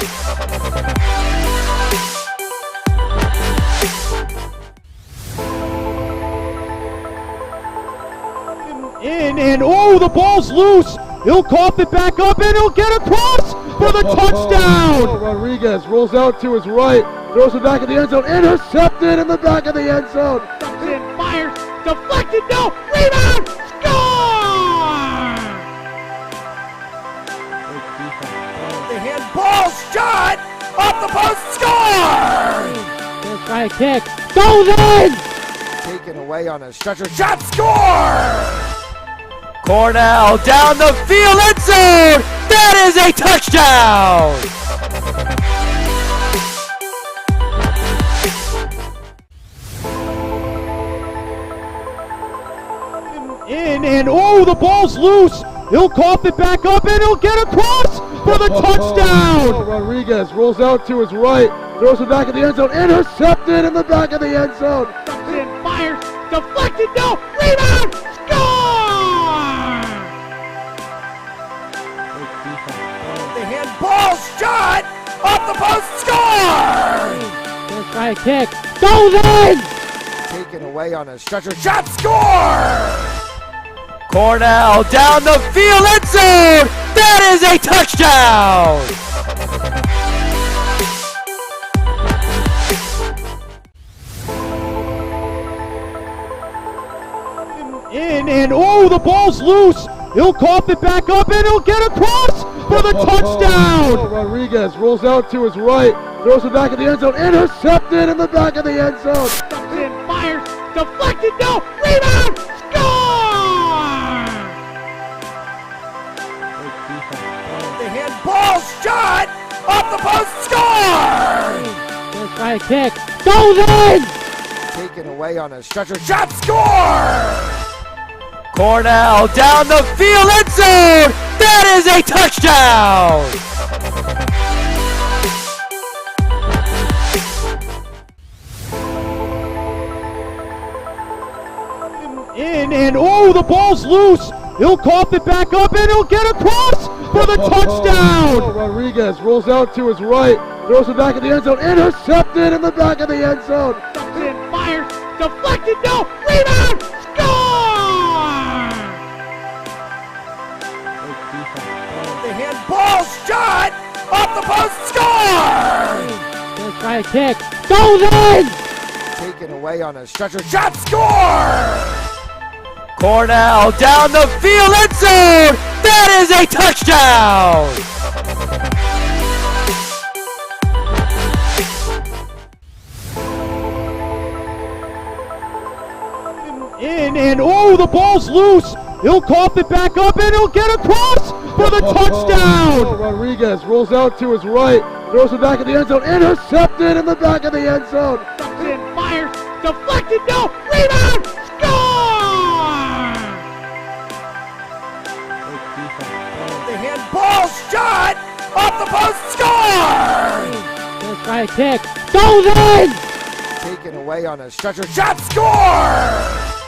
And oh, the ball's loose. He'll cough it back up, and he'll get across for the touchdown. Rodriguez rolls out to his right, throws it back in the end zone, intercepted in the back of the end zone. And fires, deflected, no, rebound, score! The handball shot off the post, score! Gonna try a kick, goes in! Taken away on a stretcher shot, score! Cornell down the field, end zone! That is a touchdown! And oh, the ball's loose. He'll cough it back up, and he'll get across for the touchdown. Rodriguez rolls out to his right, throws it back in the end zone, intercepted in the back of the end zone. And fires, deflected, no, rebound, score! The handball shot off the post, score! Gonna try a kick, goes in! Taken away on a stretcher shot, score! Cornell down the field, end zone! That is a touchdown! In, and oh, the ball's loose. He'll cough it back up, and he'll get across for the touchdown. Rodriguez rolls out to his right, throws it back in the end zone, intercepted in the back of the end zone. And fires, deflected, no, rebound, score! The handball shot off the post, score! First try kick, goes in! Taken away on a stretcher, shot, score! Cornell down the field, end zone! That is a touchdown! In, and oh, the ball's loose. He'll cough it back up, and he'll get across for the touchdown. Rodriguez rolls out to his right, throws it back in the end zone, intercepted in the back of the end zone. And fires, deflected, no, rebound, score! The handball shot off the post, score! First try kick, goes in! Taken away on a stretcher, shot, score! Cornell down the field, end zone! That is a touchdown! In, and oh, the ball's loose. He'll cough it back up, and he'll get across for the touchdown. Rodriguez rolls out to his right, throws it back in the end zone, intercepted in the back of the end zone. And fires, deflected, no, rebound, score! The handball shot off the post, score! First try kick, goes in! Taken away on a stretcher, shot, score!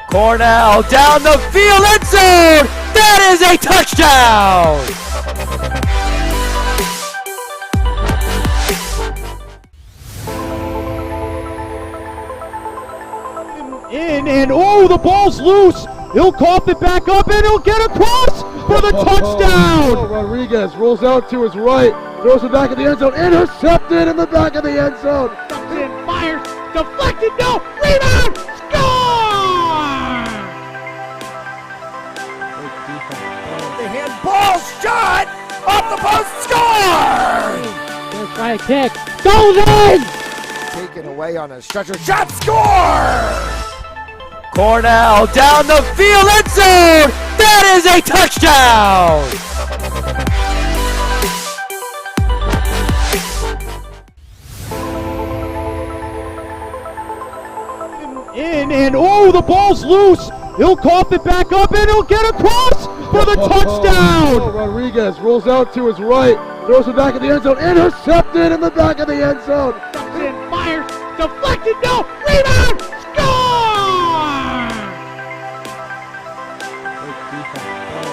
Cornell down the field, end zone! That is a touchdown! In, and oh, the ball's loose. He'll cough it back up, and he'll get across for the touchdown. Rodriguez rolls out to his right, throws it back in the end zone, intercepted in the back of the end zone. And fires, deflected, no, rebound, score! The handball shot off the post, score! First try kick, goes in! Taken away on a stretcher, shot, score! Cornell down the field, end zone! That is a touchdown! In, and oh, the ball's loose. He'll cough it back up, and he'll get across for the touchdown. Rodriguez rolls out to his right, throws it back in the end zone, intercepted in the back of the end zone. And fires, deflected, no, rebound, score!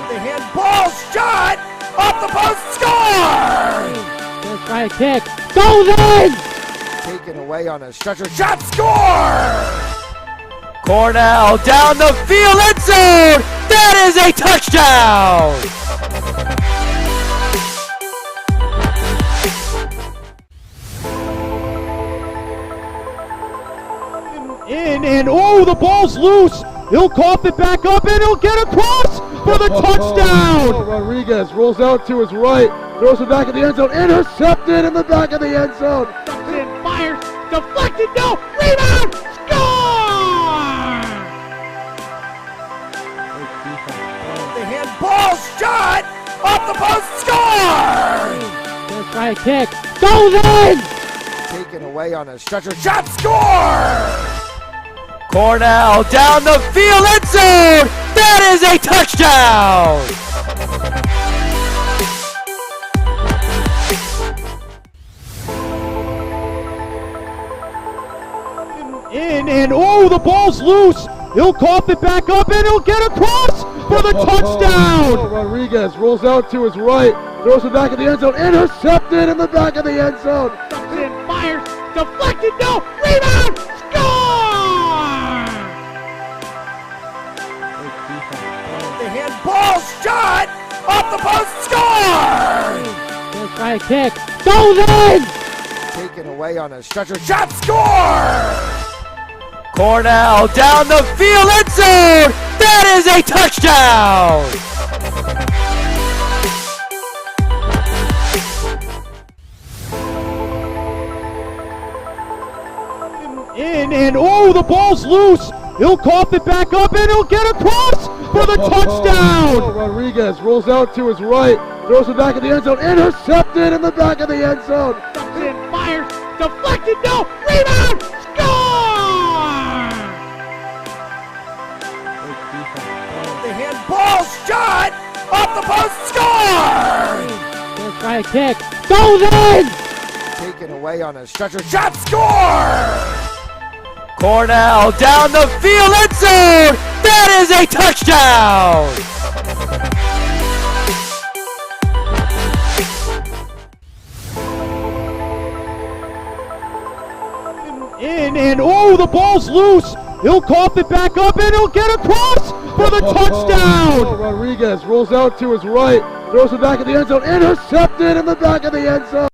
The handball shot off the post, score! First try kick, goes in! Taken away on a stretcher, shot, score! Cornell down the field, end zone! That is a touchdown! In, and oh, the ball's loose. He'll cough it back up, and he'll get across for the touchdown. Rodriguez rolls out to his right, throws it back in the end zone, intercepted in the back of the end zone. And fires, deflected, no, rebound, score! The handball shot off the post, score! First try kick, goes in! Taken away on a stretcher, shot, score! Cornell down the field, end zone! That is a touchdown! In, and oh, the ball's loose. He'll cough it back up, and he'll get across for the touchdown. Rodriguez rolls out to his right, throws it back in the end zone, intercepted in the back of the end zone. And fires, deflected, no, rebound, score! shot! Off the post, score! Let's try a kick. Goes in! Taken away on a stretcher, shot, score! Cornell down the field, end zone! That is a touchdown! In and oh, the ball's loose. He'll cough it back up and he'll get across for the touchdown. Rodriguez rolls out to his right, throws it back in the end zone, intercepted in the back of the end zone. Comes in, fires, deflected, no, rebound, score! The handball shot! Off the post, score! Let's try a kick. Goes in! Taken away on a stretcher, shot, score! Cornell down the field, end zone! That is a touchdown! In and oh, the ball's loose. He'll cough it back up and he'll get across for the touchdown. Rodriguez rolls out to his right, throws it back in the end zone, intercepted in the back of the end zone.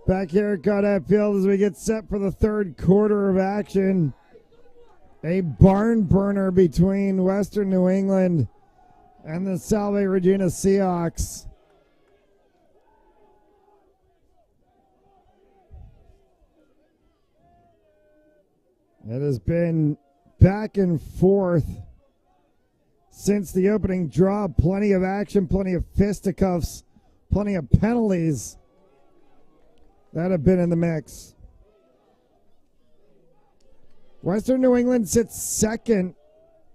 Back here at Goddard Field as we get set for the third quarter of action. A barn burner between Western New England and the Salve Regina Seahawks. It has been back and forth since the opening draw. Plenty of action, plenty of fisticuffs, plenty of penalties that have been in the mix. Western New England sits second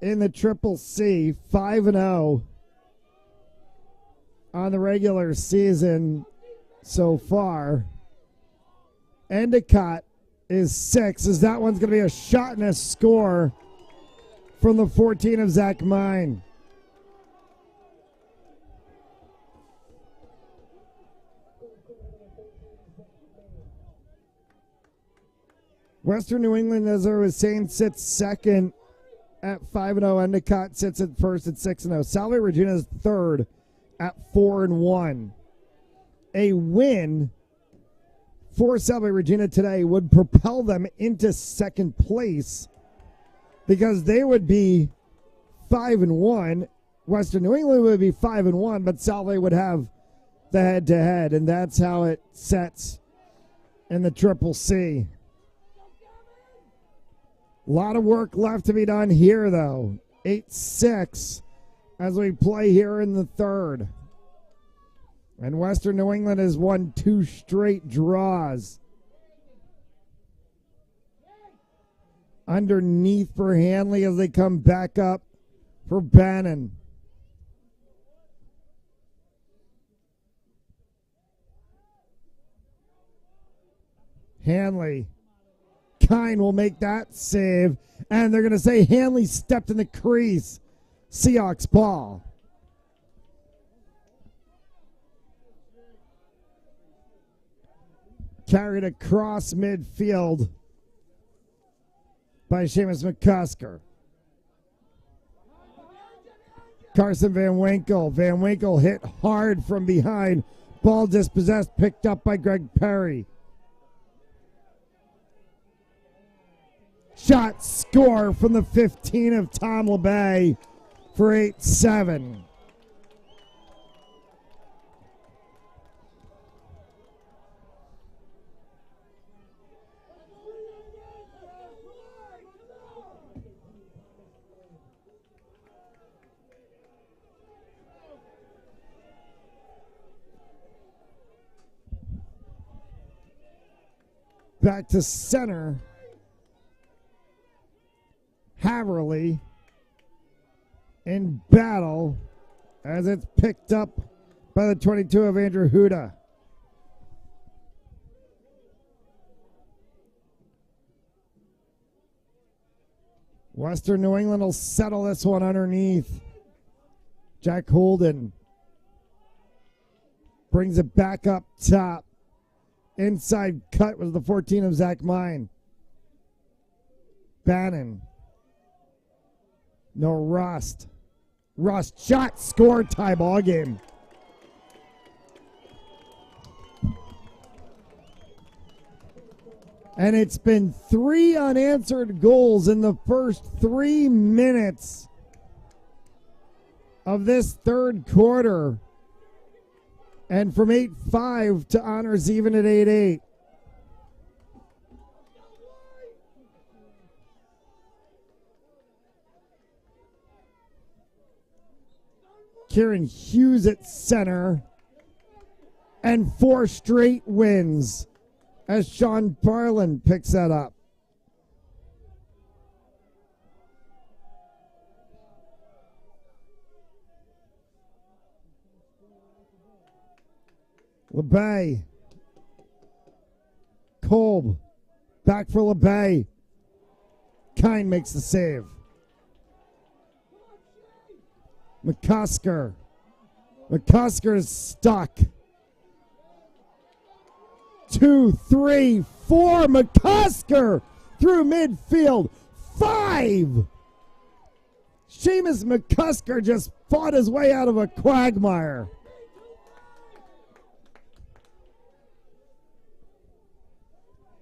in the Triple C, 5-0 on the regular season so far. Endicott is 6, as that one's going to be a shot and a score from the 14 of Zach Mine. Western New England, as I was saying, sits second at 5-0. Endicott sits at first at 6-0. Salve Regina is third at 4-1. A win for Salve Regina today would propel them into second place because they would be 5-1. Western New England would be 5-1, but Salve would have the head-to-head, and that's how it sets in the Triple C. A lot of work left to be done here, though. 8-6 as we play here in the third. And Western New England has won 2 straight draws. Underneath for Hanley as they come back up for Bannon. Hanley. Kine will make that save, and they're going to say Hanley stepped in the crease. Seahawks ball. Carried across midfield by Seamus McCusker. Carson Van Winkle. Van Winkle hit hard from behind. Ball dispossessed, picked up by Greg Perry. Shot, score from the 15 of Tom LeBay for 8-7. Back to center. Haverly in battle as it's picked up by the 22 of Andrew Huda. Western New England will settle this one underneath. Jack Holden brings it back up top. Inside cut was the 14 of Zach Mine. Bannon. No rust. Ross shot, score, tie ball game. And it's been 3 unanswered goals in the first 3 minutes of this third quarter. And from 8-5 to honors even at 8-8. Kieran Hughes at center. And 4 straight wins as Sean Barlin picks that up. LeBay. Kolb. Back for LeBay. Kine makes the save. McCusker. McCusker is stuck. 2, 3, 4. McCusker through midfield. 5. Seamus McCusker just fought his way out of a quagmire.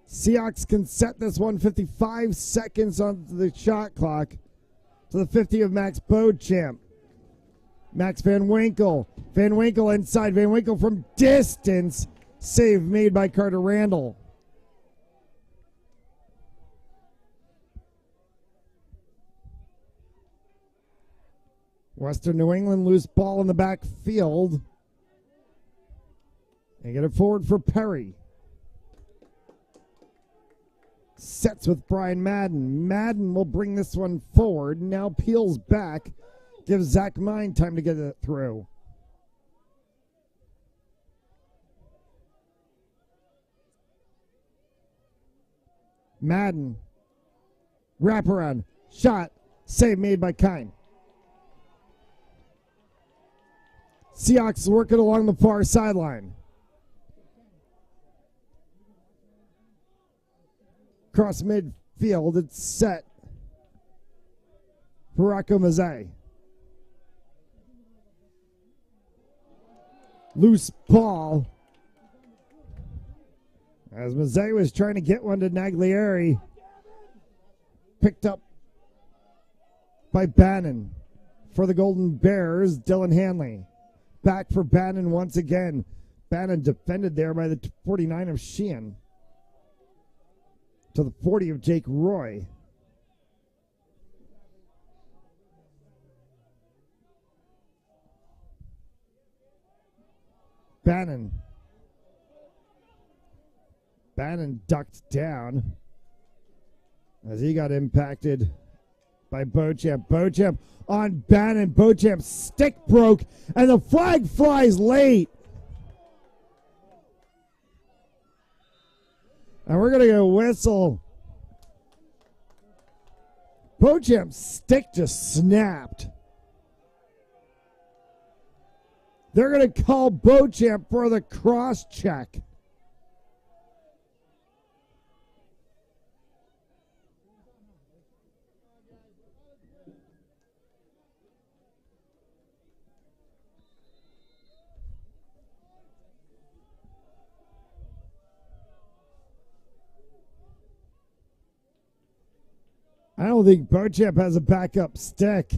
Seahawks can set this 1:55 seconds on the shot clock to the 50 of Max Beauchamp. Max Van Winkle. Van Winkle inside. Van Winkle from distance. Save made by Carter Randall. Western New England loose ball in the backfield. They get it forward for Perry. Sets with Brian Madden. Madden will bring this one forward. Now peels back. Gives Zach Mine time to get it through. Madden. Wraparound. Shot. Save made by Kine. Seahawks working along the far sideline. Cross midfield, it's set for Rocco Mazzei. Loose ball. As Mazzei was trying to get one to Naglieri. Picked up by Bannon. For the Golden Bears, Dylan Hanley. Back for Bannon once again. Bannon defended there by the 49 of Sheehan. To the 40 of Jake Roy. Bannon. Bannon ducked down as he got impacted by Beauchamp. Beauchamp on Bannon. Beauchamp's stick broke and the flag flies late. And we're going to get a whistle. Beauchamp's stick just snapped. They're going to call Beauchamp for the cross check. I don't think Beauchamp has a backup stick.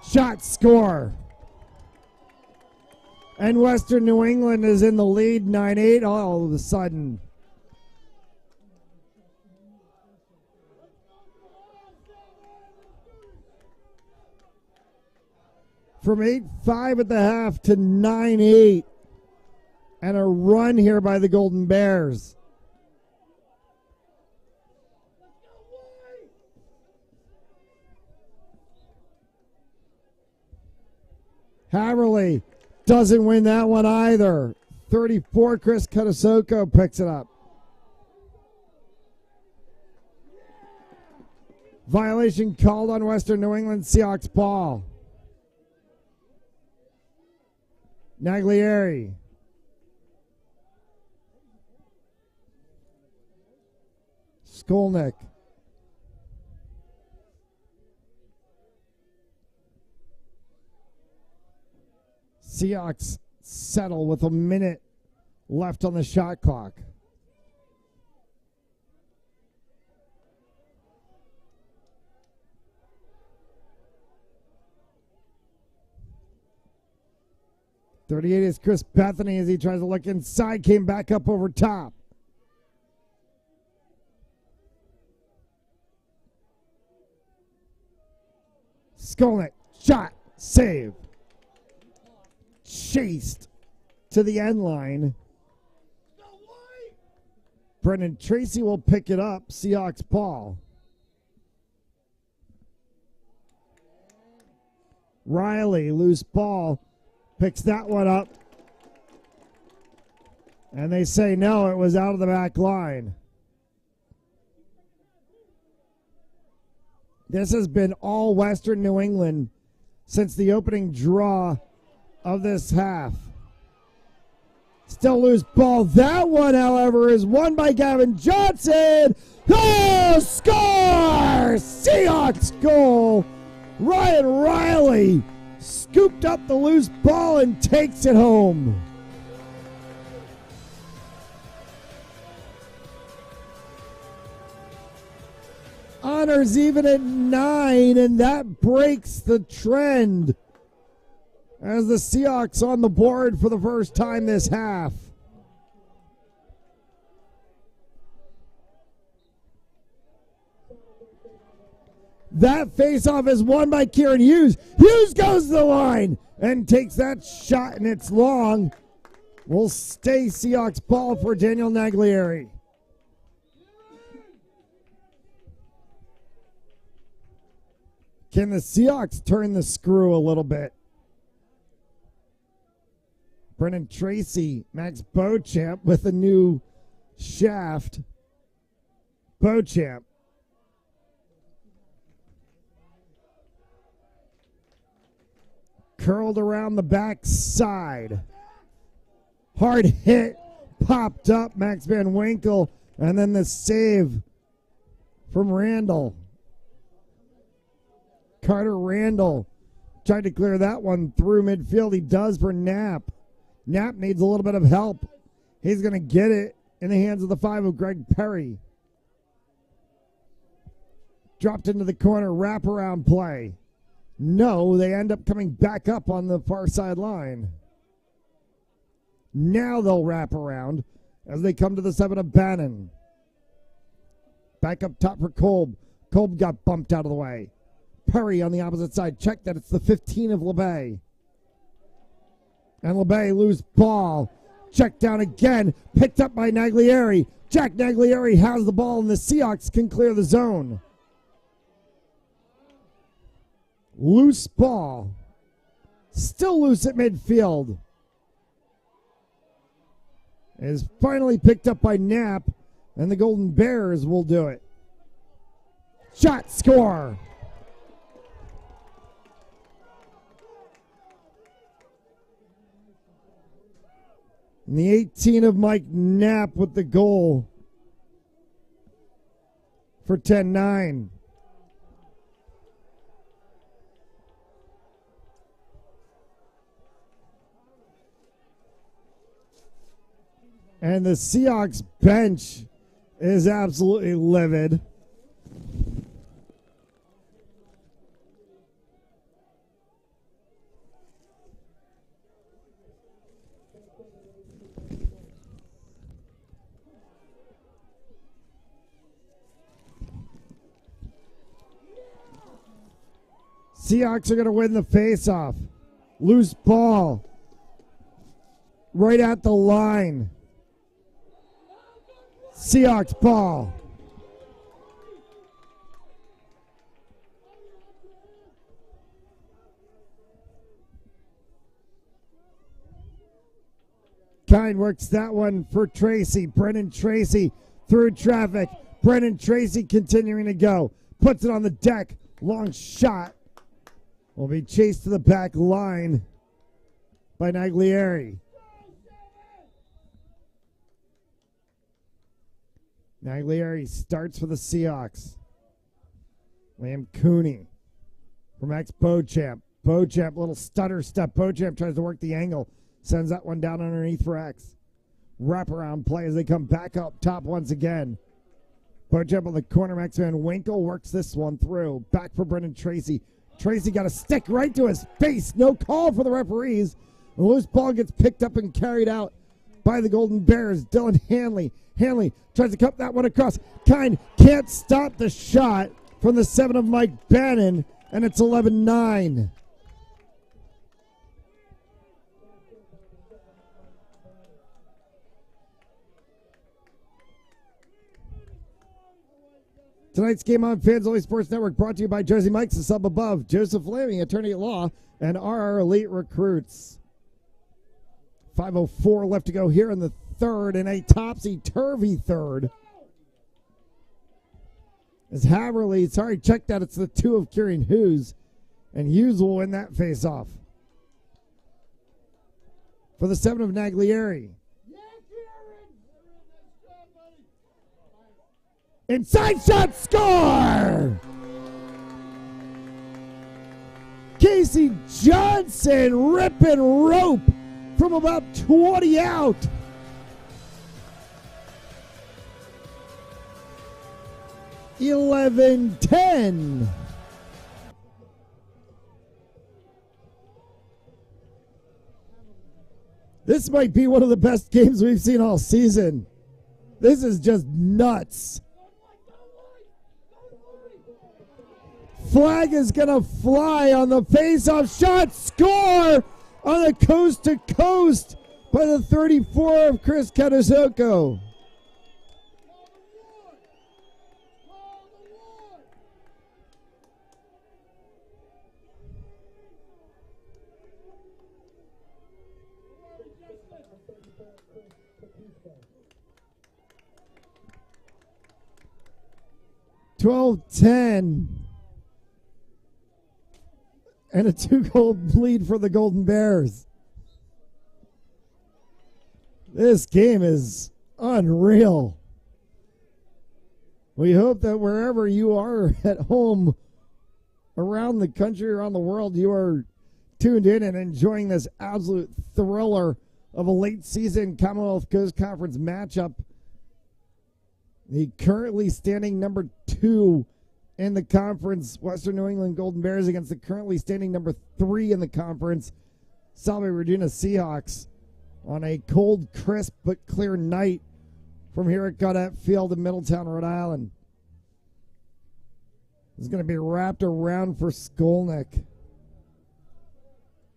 Shot, score. And Western New England is in the lead 9-8 all of a sudden. From 8-5 at the half to 9-8. And a run here by the Golden Bears. Haverly doesn't win that one either. 34, Chris Cutasoko picks it up. Violation called on Western New England Seahawks ball. Naglieri. Skolnick. Seahawks settle with a minute left on the shot clock. .38 is Chris Bethany as he tries to look inside, came back up over top. Skolnick, shot, save. Chased to the end line. Brendan Tracy will pick it up. Seahawks ball. Riley, loose ball. Picks that one up. And they say no, it was out of the back line. This has been all Western New England since the opening draw of this half. Still loose ball. That one, however, is won by Gavin Johnson. Oh, score! Seahawks goal. Ryan Riley scooped up the loose ball and takes it home. Honors even at 9, and that breaks the trend as the Seahawks on the board for the first time this half. That faceoff is won by Kieran Hughes. Hughes goes to the line and takes that shot, and it's long. Will stay Seahawks ball for Daniel Naglieri. Can the Seahawks turn the screw a little bit? Brennan Tracy, Max Beauchamp with a new shaft. Beauchamp. Curled around the back side. Hard hit. Popped up. Max Van Winkle. And then the save from Randall. Carter Randall tried to clear that one through midfield. He does for Knapp. Knapp needs a little bit of help. He's going to get it in the hands of the 5 of Greg Perry. Dropped into the corner, wraparound play. No, they end up coming back up on the far sideline. Now they'll wrap around as they come to the 7 of Bannon. Back up top for Kolb. Kolb got bumped out of the way. Perry on the opposite side. Check that. It's the 15 of LeBay. And LeBay loose ball. Check down again. Picked up by Naglieri. Jack Naglieri has the ball and the Seahawks can clear the zone. Loose ball. Still loose at midfield. Is finally picked up by Knapp. And the Golden Bears will do it. Shot, score. And the 18 of Mike Knapp with the goal for 10-9. And the Seahawks bench is absolutely livid. Seahawks are going to win the faceoff. Loose ball. Right at the line. Seahawks ball. Kine works that one for Tracy. Brennan Tracy through traffic. Brennan Tracy continuing to go. Puts it on the deck. Long shot. Will be chased to the back line by Naglieri. Naglieri starts for the Seahawks. Liam Cooney from ex-Beauchamp. Beauchamp, little stutter step. Beauchamp tries to work the angle. Sends that one down underneath for X. Wraparound play as they come back up top once again. Beauchamp on the corner. Max Van Winkle works this one through. Back for Brendan Tracy. Tracy got a stick right to his face. No call for the referees. The loose ball gets picked up and carried out by the Golden Bears. Dylan Hanley. Hanley tries to cut that one across. Kind can't stop the shot from the 7 of Mike Bannon, and it's 11-9. Tonight's game on Fans Only Sports Network brought to you by Jersey Mike's, the sub above, Joseph Flaming, attorney at law, and RR Elite Recruits. 5:04 left to go here in the third, and a topsy-turvy third. As Haverly, check that, it's the 2 of Kieran Hughes, and Hughes will win that face-off. For the 7 of Naglieri. Inside shot, score! Casey Johnson ripping rope from about 20 out. $11-10. This might be one of the best games we've seen all season. This is just nuts. Flag is going to fly on the face-off shot. Score on the coast-to-coast by the 34 of Chris Katasoko. $12-10. And a 2-goal lead for the Golden Bears. This game is unreal. We hope that wherever you are at home, around the country, around the world, you are tuned in and enjoying this absolute thriller of a late season Commonwealth Coast Conference matchup. The currently standing number 2 in the conference, Western New England Golden Bears, against the currently standing number 3 in the conference, Salve Regina Seahawks, on a cold, crisp, but clear night from here at Gaudette Field in Middletown, Rhode Island. It's going to be wrapped around for Skolnick.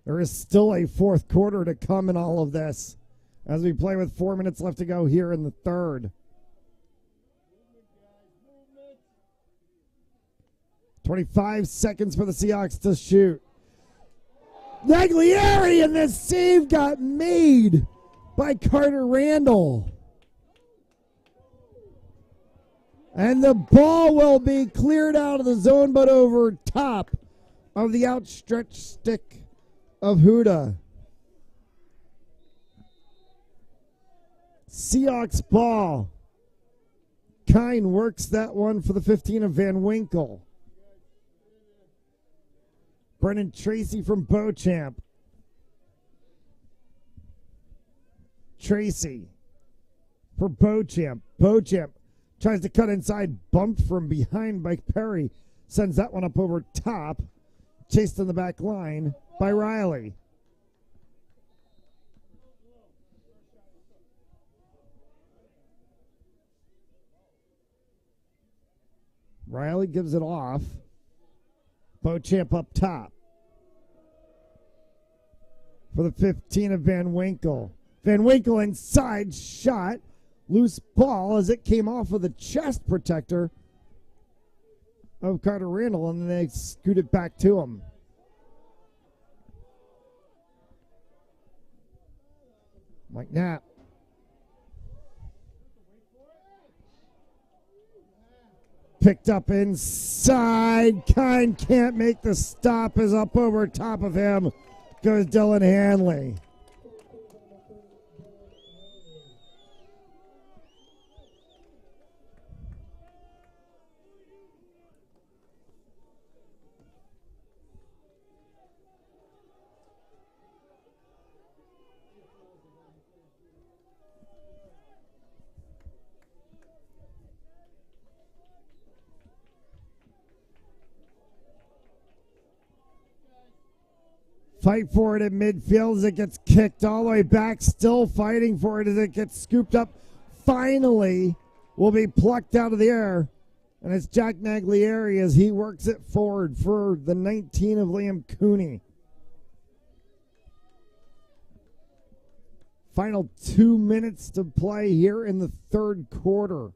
There is still a fourth quarter to come in all of this as we play with 4 minutes left to go here in the third. 25 seconds for the Seahawks to shoot. Naglieri, and this save got made by Carter Randall. And the ball will be cleared out of the zone, but over top of the outstretched stick of Huda. Seahawks ball. Kine works that one for the 15 of Van Winkle. Brennan Tracy from Beauchamp. Tracy for Beauchamp. Beauchamp tries to cut inside, bumped from behind by Perry. Sends that one up over top. Chased in the back line by Riley. Riley gives it off. Beauchamp up top. For the 15 of Van Winkle. Van Winkle inside shot. Loose ball as it came off of the chest protector of Carter Randall, and then they scoot it back to him. Mike Knapp. Picked up inside. Kine can't make the stop, as up over top of him goes Dylan Hanley. Fight for it in midfield as it gets kicked all the way back. Still fighting for it as it gets scooped up. Finally will be plucked out of the air. And it's Jack Naglieri as he works it forward for the 19 of Liam Cooney. Final 2 minutes to play here in the third quarter.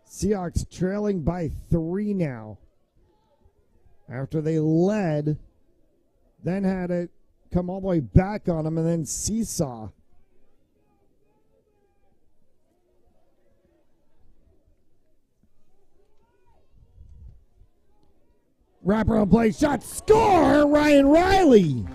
Seahawks trailing by 3 now. After they led, then had it come all the way back on them and then seesaw. Wraparound play, shot, score! Ryan Riley!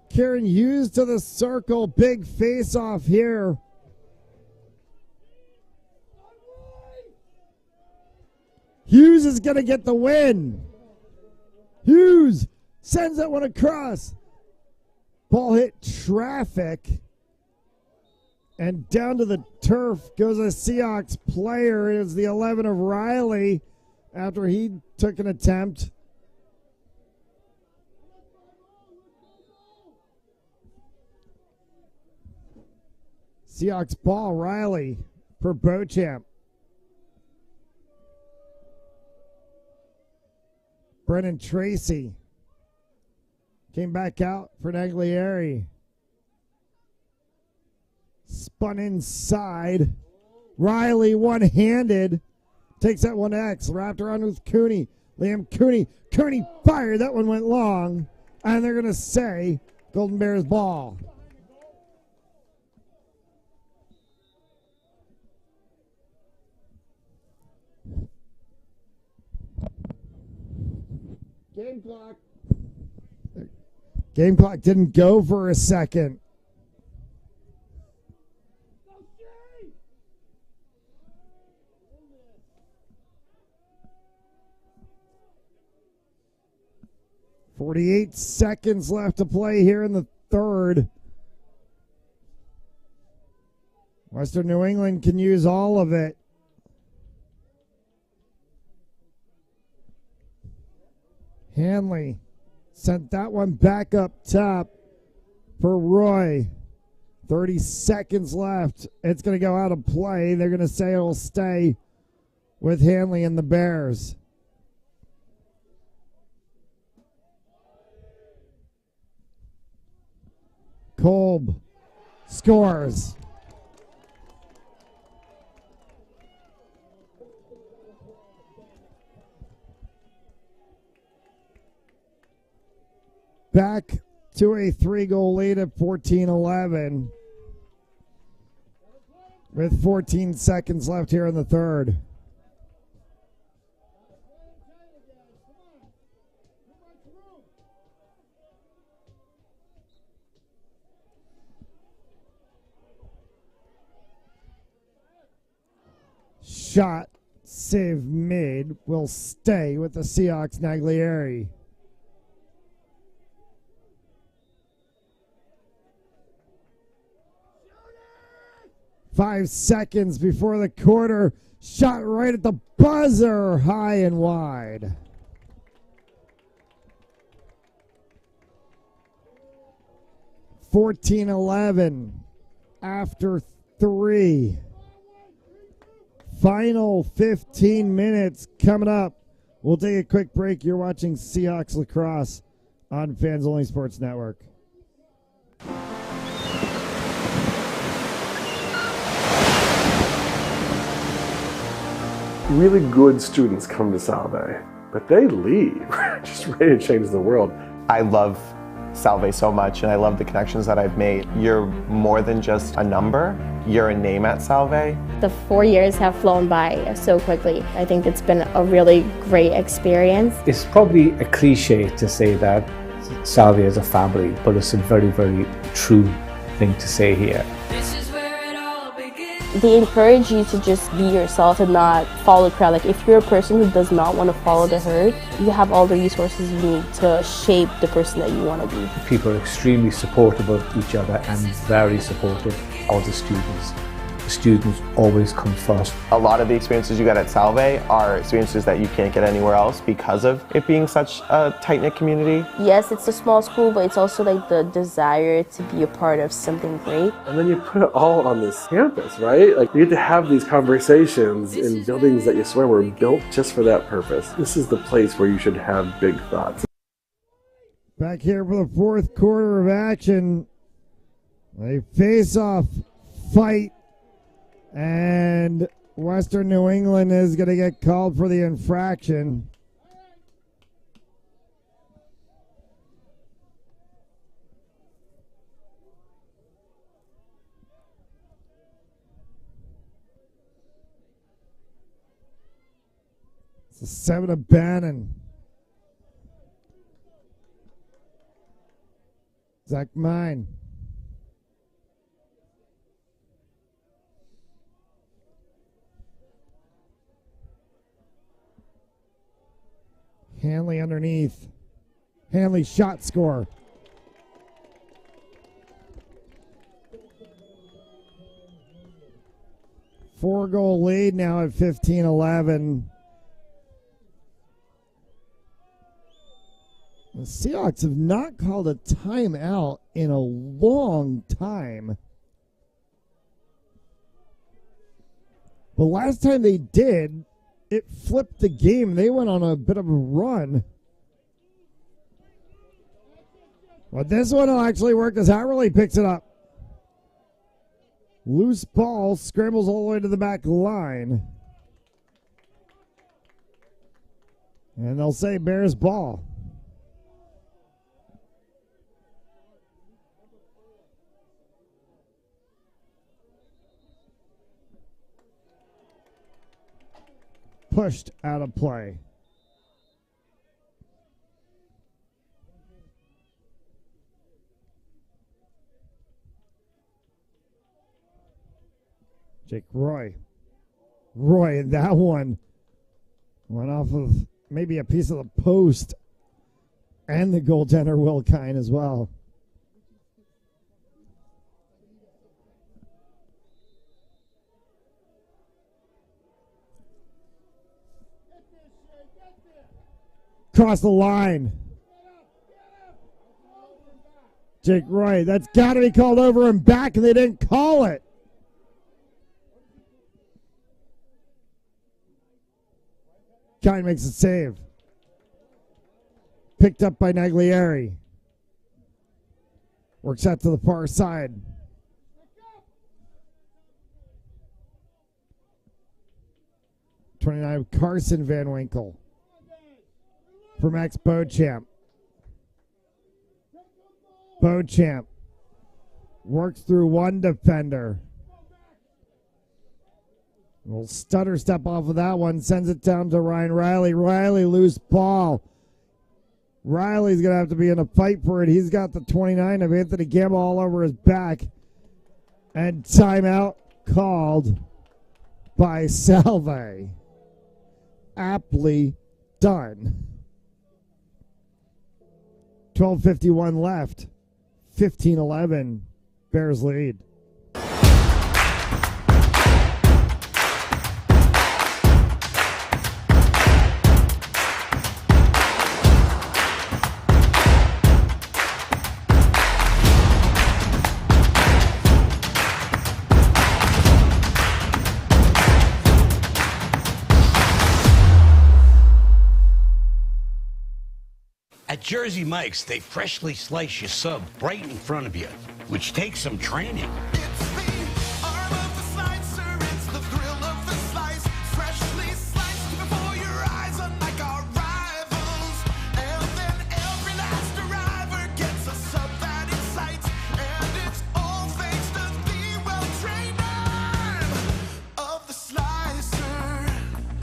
Kieran Hughes to the circle. Big face-off here. Hughes is going to get the win. Hughes sends that one across. Ball hit traffic. And down to the turf goes a Seahawks player. It is the 11 of Riley after he took an attempt. Seahawks ball, Riley for Beauchamp. Brennan Tracy came back out for Naglieri. Spun inside. Riley one-handed. Takes that one to X. Wrapped around with Cooney. Liam Cooney. Cooney fired. That one went long. And they're going to say Golden Bears ball. Game clock. Game clock didn't go for a second. .48 seconds left to play here in the third. Western New England can use all of it. Hanley sent that one back up top for Roy. 30 seconds left. It's going to go out of play. They're going to say it'll stay with Hanley and the Bears. Kolb scores. Back to a 3-goal lead at 14-11 with 14 seconds left here in the third. Shot, save made, will stay with the Seahawks. Naglieri. Five seconds before the quarter. Shot right at the buzzer, high and wide. $14-11 after 3. Final 15 minutes coming up. We'll take a quick break. You're watching Seahawks Lacrosse on Fans Only Sports Network. Really good students come to Salve, but they leave just ready to change the world. I love Salve so much, and I love the connections that I've made. You're more than just a number. You're a name at Salve. The 4 years have flown by so quickly. I think it's been a really great experience. It's probably a cliche to say that Salve is a family, but it's a very, very true thing to say here. They encourage you to just be yourself and not follow the crowd. Like if you're a person who does not want to follow the herd, you have all the resources you need to shape the person that you want to be. People are extremely supportive of each other and very supportive of the students. The students always come first. A lot of the experiences you get at Salve are experiences that you can't get anywhere else because of it being such a tight-knit community. Yes, it's a small school, but it's also like the desire to be a part of something great. And then you put it all on this campus, right? Like, you get to have these conversations in buildings that you swear were built just for that purpose. This is the place where you should have big thoughts. Back here for the fourth quarter of action. A face-off fight. And Western New England is going to get called for the infraction. It's a 7 of Bannon. Zach Mine. Hanley underneath. Hanley shot score. Four-goal lead now at 15-11. The Seahawks have not called a timeout in a long time. But last time they did, it flipped the game. They went on a bit of a run. But this one will actually work as Howley picks it up. Loose ball, scrambles all the way to the back line. And they'll say Bears ball. Pushed out of play. Jake Roy. Roy, that one went off of maybe a piece of the post and the goaltender Will Kine as well. Across the line. Jake Roy, that's got to be called over and back, and they didn't call it. Kine makes a save. Picked up by Naglieri. Works out to the far side. #29, Carson Van Winkle. For Max Beauchamp. Beauchamp works through one defender. Will stutter step off of that one, sends it down to Ryan Riley. Riley, loose ball. Riley's going to have to be in a fight for it. He's got the 29 of Anthony Gamble all over his back. And timeout called by Salve. Aptly done. 12:51 left. 15-11. Bears lead. At Jersey Mike's, they freshly slice your sub right in front of you, which takes some training.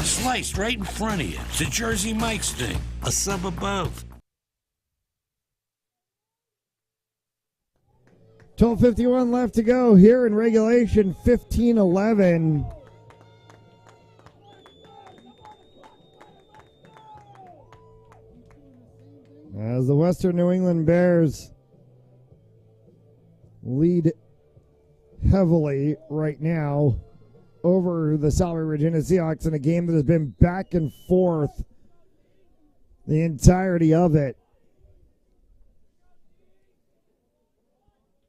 Sliced right in front of you. It's a Jersey Mike's thing. A sub above. 12:51 left to go here in regulation, 15-11. As the Western New England Bears lead heavily right now over the Salve, Virginia Seahawks in a game that has been back and forth the entirety of it.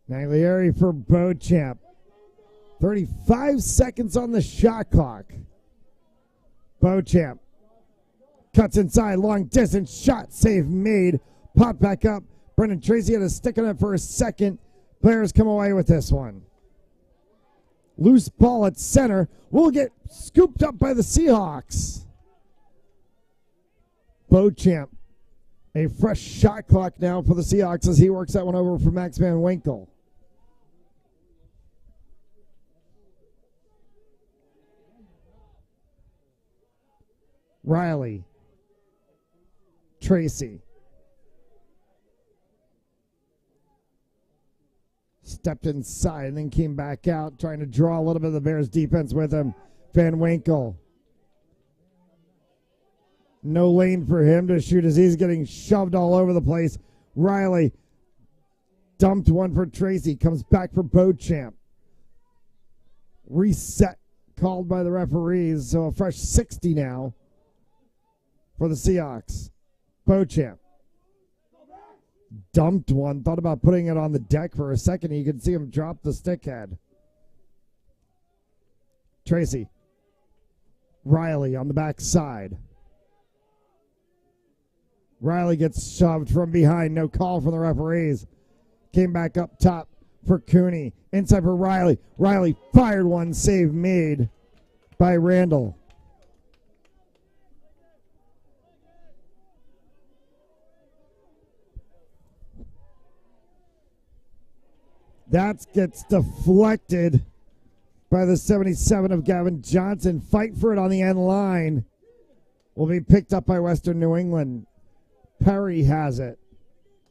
Naglieri for Beauchamp. 35 seconds on the shot clock. Beauchamp cuts inside, long distance shot, save made. Pop back up. Brendan Tracy had a stick on it for a second. Players come away with this one. Loose ball at center will get scooped up by the Seahawks. Beauchamp, a fresh shot clock now for the Seahawks as he works that one over for Max Van Winkle. Riley. Tracy. Stepped inside and then came back out, trying to draw a little bit of the Bears defense with him. Van Winkle. No lane for him to shoot as he's getting shoved all over the place. Riley dumped one for Tracy. Comes back for Beauchamp. Reset called by the referees. So a fresh 60 now for the Seahawks. Beauchamp. Dumped one. Thought about putting it on the deck for a second. You could see him drop the stick head. Tracy. Riley on the backside. Riley gets shoved from behind. No call from the referees. Came back up top for Cooney. Inside for Riley. Riley fired one. Save made by Randall. That gets deflected by the 77 of Gavin Johnson. Fight for it on the end line. Will be picked up by Western New England. Perry has it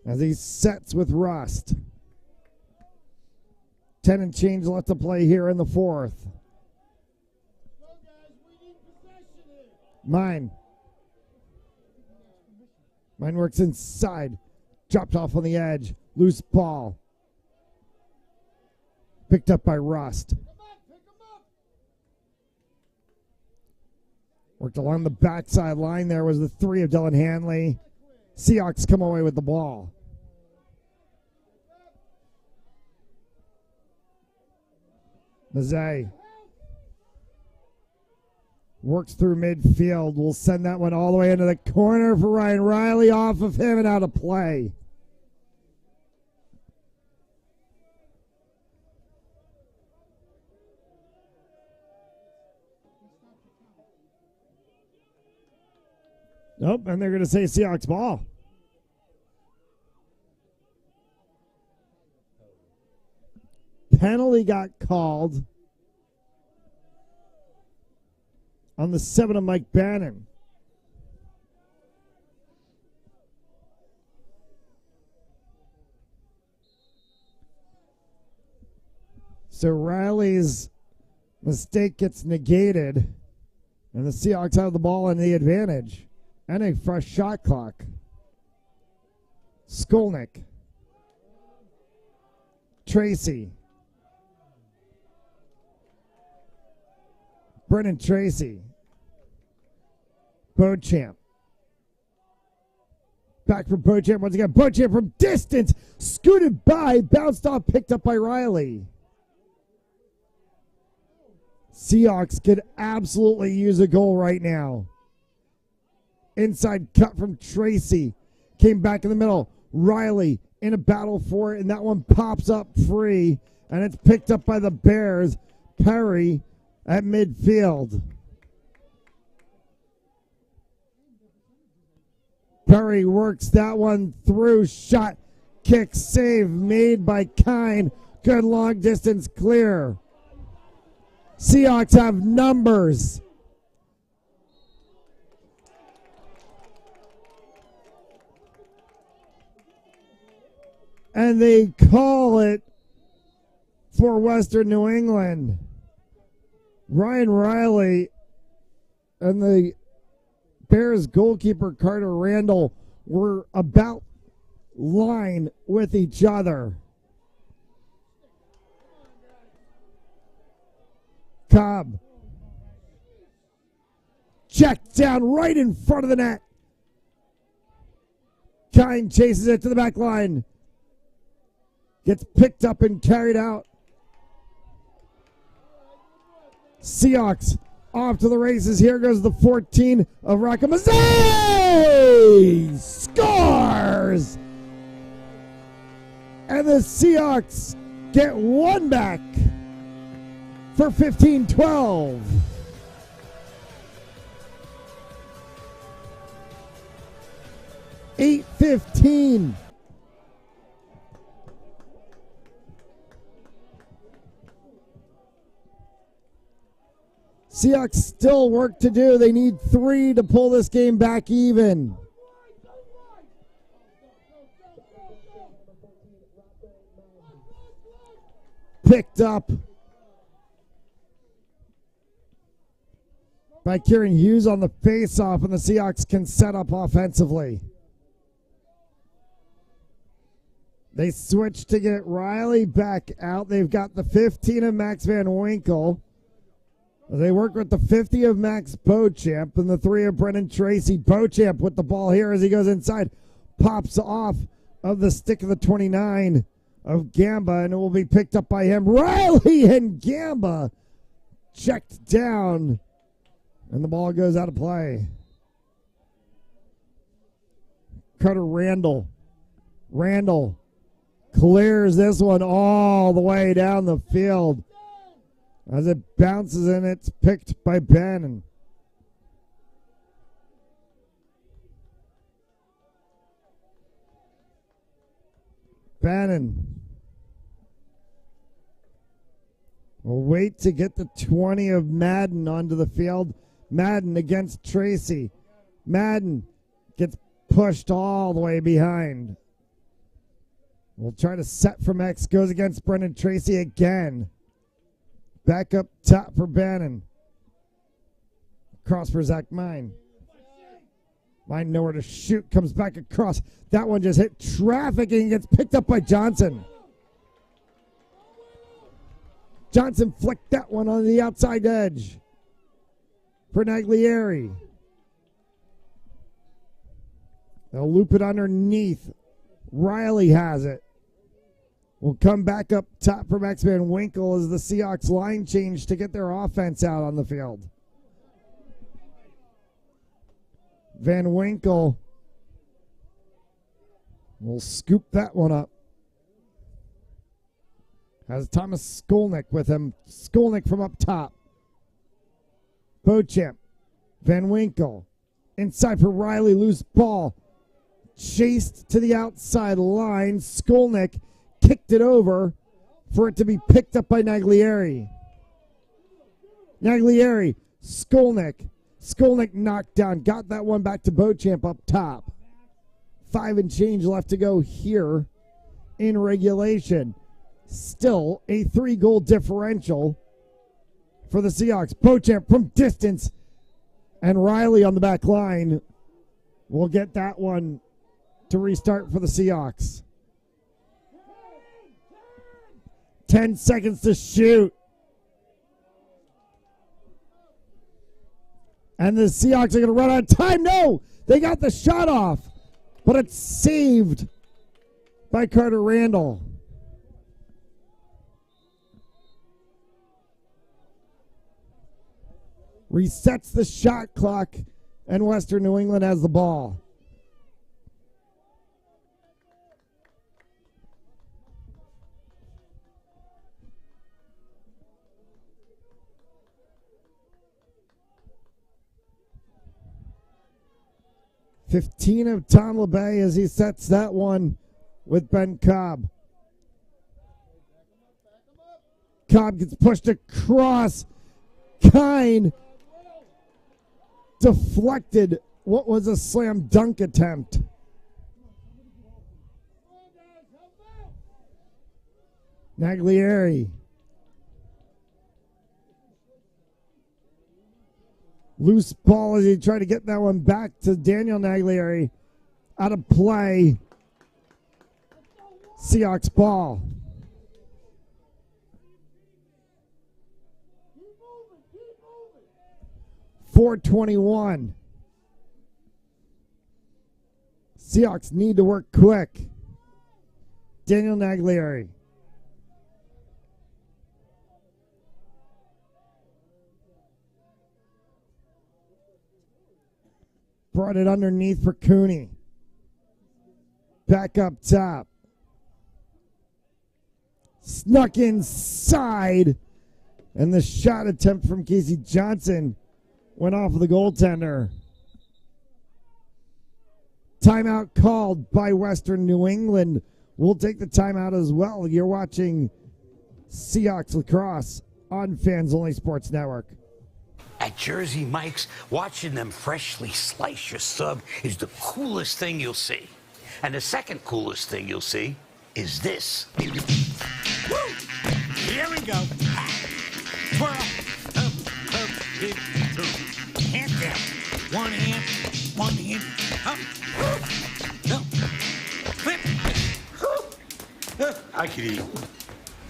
as he sets with Rust. 10 and change left to play here in the fourth. Mine works inside. Dropped off on the edge. Loose ball. Picked up by Rust. Worked along the backside line. There was the three of Dylan Hanley. Seahawks come away with the ball. Mazzei works through midfield. We'll send that one all the way into the corner for Ryan Riley. Off of him and out of play. Nope, and they're going to say Seahawks ball. Penalty got called on the 7 of Mike Bannon. So Riley's mistake gets negated, and the Seahawks have the ball and the advantage. And a fresh shot clock. Skolnick. Tracy. Brennan Tracy. Beauchamp. Back for Beauchamp once again. Beauchamp from distance. Scooted by. Bounced off. Picked up by Riley. Seahawks could absolutely use a goal right now. Inside cut from Tracy. Came back in the middle. Riley in a battle for it, and that one pops up free, and it's picked up by the Bears. Perry at midfield. Perry works that one through. Shot, kick, save made by Kine. Good long distance clear. Seahawks have numbers. And they call it for Western New England. Ryan Riley and the Bears goalkeeper Carter Randall were about line with each other. Cobb checked down right in front of the net. Kine chases it to the back line. Gets picked up and carried out. Seahawks off to the races. Here goes the 14 of Rakamazay. Scores! And the Seahawks get one back for 15-12. $8:15. Seahawks still work to do. They need 3 to pull this game back even. Picked up by Kieran Hughes on the face-off, and the Seahawks can set up offensively. They switch to get Riley back out. They've got the 15 of Max Van Winkle. They work with the 50 of Max Beauchamp and the 3 of Brennan Tracy. Beauchamp with the ball here as he goes inside. Pops off of the stick of the 29 of Gamba, and it will be picked up by him. Riley and Gamba checked down, and the ball goes out of play. Carter Randall. Randall clears this one all the way down the field. As it bounces and it's picked by Bannon. Bannon will wait to get the 20 of Madden onto the field. Madden against Tracy. Madden gets pushed all the way behind. We'll try to set from X. Goes against Brendan Tracy again. Back up top for Bannon. Cross for Zach Mine. Mine nowhere to shoot. Comes back across. That one just hit traffic and gets picked up by Johnson. Johnson flicked that one on the outside edge for Naglieri. They'll loop it underneath. Riley has it. Will come back up top for Max Van Winkle as the Seahawks line change to get their offense out on the field. Van Winkle will scoop that one up. Has Thomas Skolnick with him. Skolnick from up top. Beauchamp. Van Winkle. Inside for Riley. Loose ball. Chased to the outside line. Skolnick kicked it over for it to be picked up by Naglieri. Naglieri, Skolnick. Skolnick knocked down. Got that one back to Beauchamp up top. 5 and change left to go here in regulation. Still a 3-goal differential for the Seahawks. Beauchamp from distance. And Riley on the back line will get that one to restart for the Seahawks. 10 seconds to shoot. And the Seahawks are going to run out of time. No, they got the shot off, but it's saved by Carter Randall. Resets the shot clock, and Western New England has the ball. $15 of Tom LeBay as he sets that one with Ben Cobb. Cobb gets pushed across. Kine deflected what was a slam dunk attempt. Naglieri Loose ball as he tried to get that one back to Daniel Naglieri. Out of play. Seahawks ball. .421. Seahawks need to work quick. Daniel Naglieri. Brought it underneath for Cooney. Back up top. Snuck inside. And the shot attempt from Casey Johnson went off of the goaltender. Timeout called by Western New England. We'll take the timeout as well. You're watching Seahawks Lacrosse on Fans Only Sports Network. At Jersey Mike's, watching them freshly slice your sub is the coolest thing you'll see. And the second coolest thing you'll see is this. Woo! Here we go. Twirl. Up, big two. Hand down. One hand, up. Up. Flip. I could eat.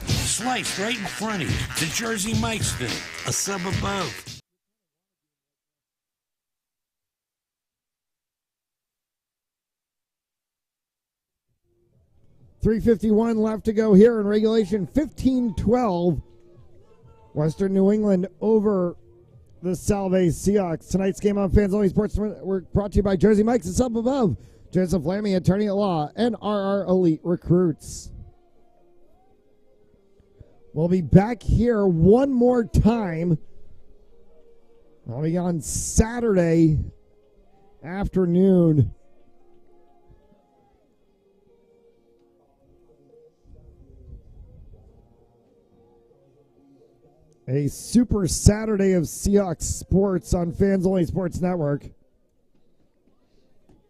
Sliced right in front of you. The Jersey Mike's thing. A sub above. .351 left to go here in regulation. 15-12. Western New England over the Salve Seahawks. Tonight's game on Fans Only Sports Network brought to you by Jersey Mike's. It's up above. Joseph Lammy, attorney at law, and RR Elite Recruits. We'll be back here one more time. I'll be on Saturday afternoon. A super Saturday of Seahawks sports on Fans Only Sports Network.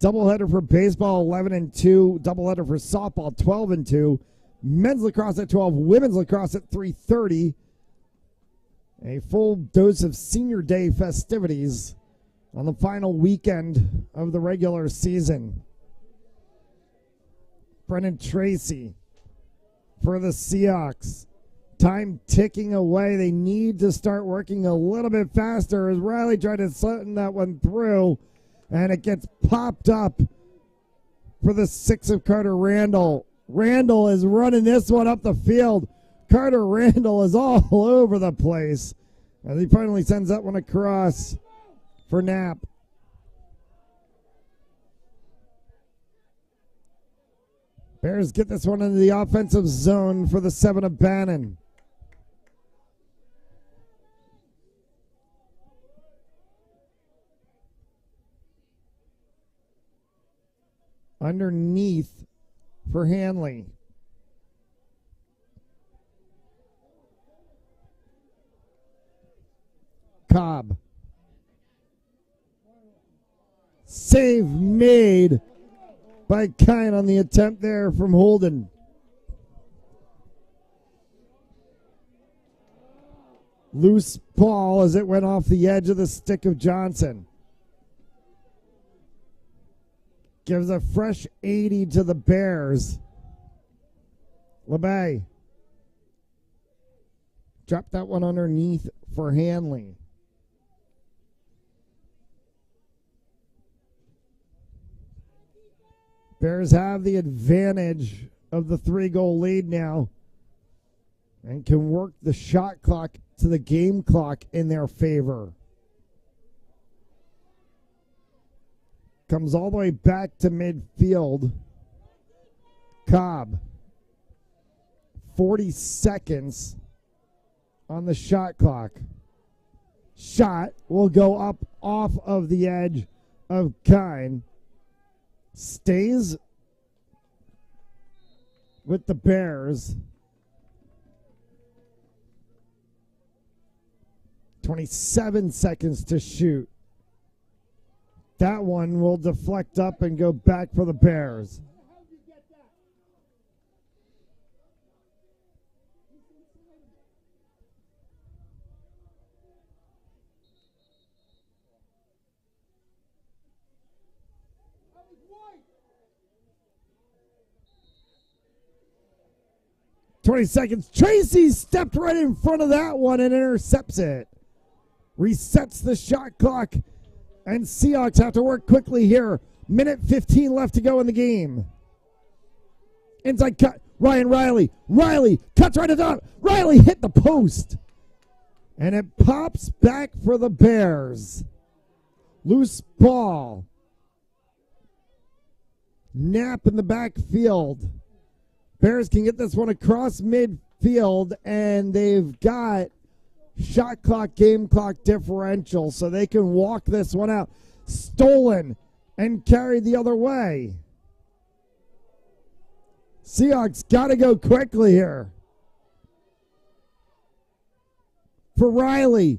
Doubleheader for baseball, 11 and 2. Doubleheader for softball, 12 and 2. Men's lacrosse at 12. Women's lacrosse at 3:30. A full dose of senior day festivities on the final weekend of the regular season. Brennan Tracy for the Seahawks. Time ticking away. They need to start working a little bit faster as Riley tried to send that one through. And it gets popped up for the 6 of Carter Randall. Randall is running this one up the field. Carter Randall is all over the place. As he finally sends that one across for Knapp. Bears get this one into the offensive zone for the 7 of Bannon. Underneath for Hanley. Cobb. Save made by Kine on the attempt there from Holden. Loose ball as it went off the edge of the stick of Johnson. Gives a fresh 80 to the Bears. LeBay. Drop that one underneath for Hanley. Bears have the advantage of the 3-goal lead now and can work the shot clock to the game clock in their favor. Comes all the way back to midfield. Cobb. 40 seconds on the shot clock. Shot will go up off of the edge of Kine. Stays with the Bears. 27 seconds to shoot. That one will deflect up and go back for the Bears. 20 seconds. Tracy stepped right in front of that one and intercepts it. Resets the shot clock, and Seahawks have to work quickly here. Minute 15 left to go in the game. Inside cut. Ryan Riley. Riley cuts right at the top. Riley hit the post. And it pops back for the Bears. Loose ball. Knapp in the backfield. Bears can get this one across midfield, and they've got shot clock, game clock differential, so they can walk this one out. Stolen and carried the other way. Seahawks got to go quickly here. For Riley,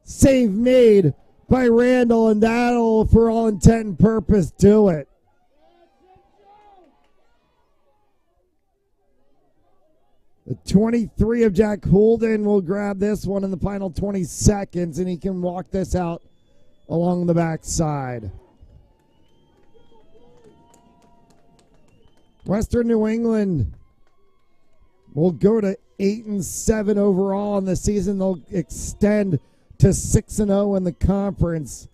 save made by Randall, and that'll, for all intent and purpose, do it. The 23 of Jack Holden will grab this one in the final 20 seconds, and he can walk this out along the backside. Western New England will go to 8-7 overall in the season. They'll extend to 6-0 in the conference.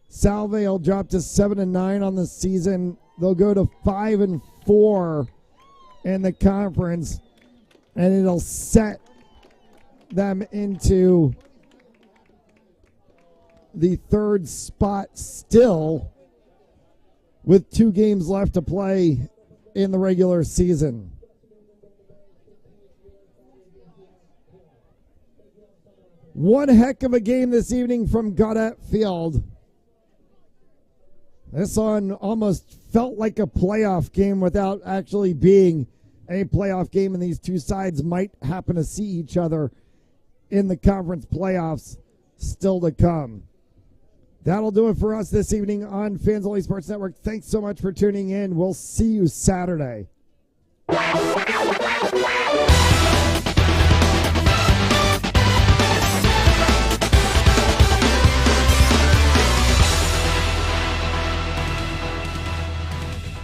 Salve will drop to 7-9 on the season. They'll go to 5-4 in the conference, and it'll set them into the third spot still with 2 games left to play in the regular season. One heck of a game this evening from Gaudette Field. This one almost felt like a playoff game without actually being a playoff game, and these two sides might happen to see each other in the conference playoffs still to come. That'll do it for us this evening on Fans Only Sports Network. Thanks so much for tuning in. We'll see you Saturday.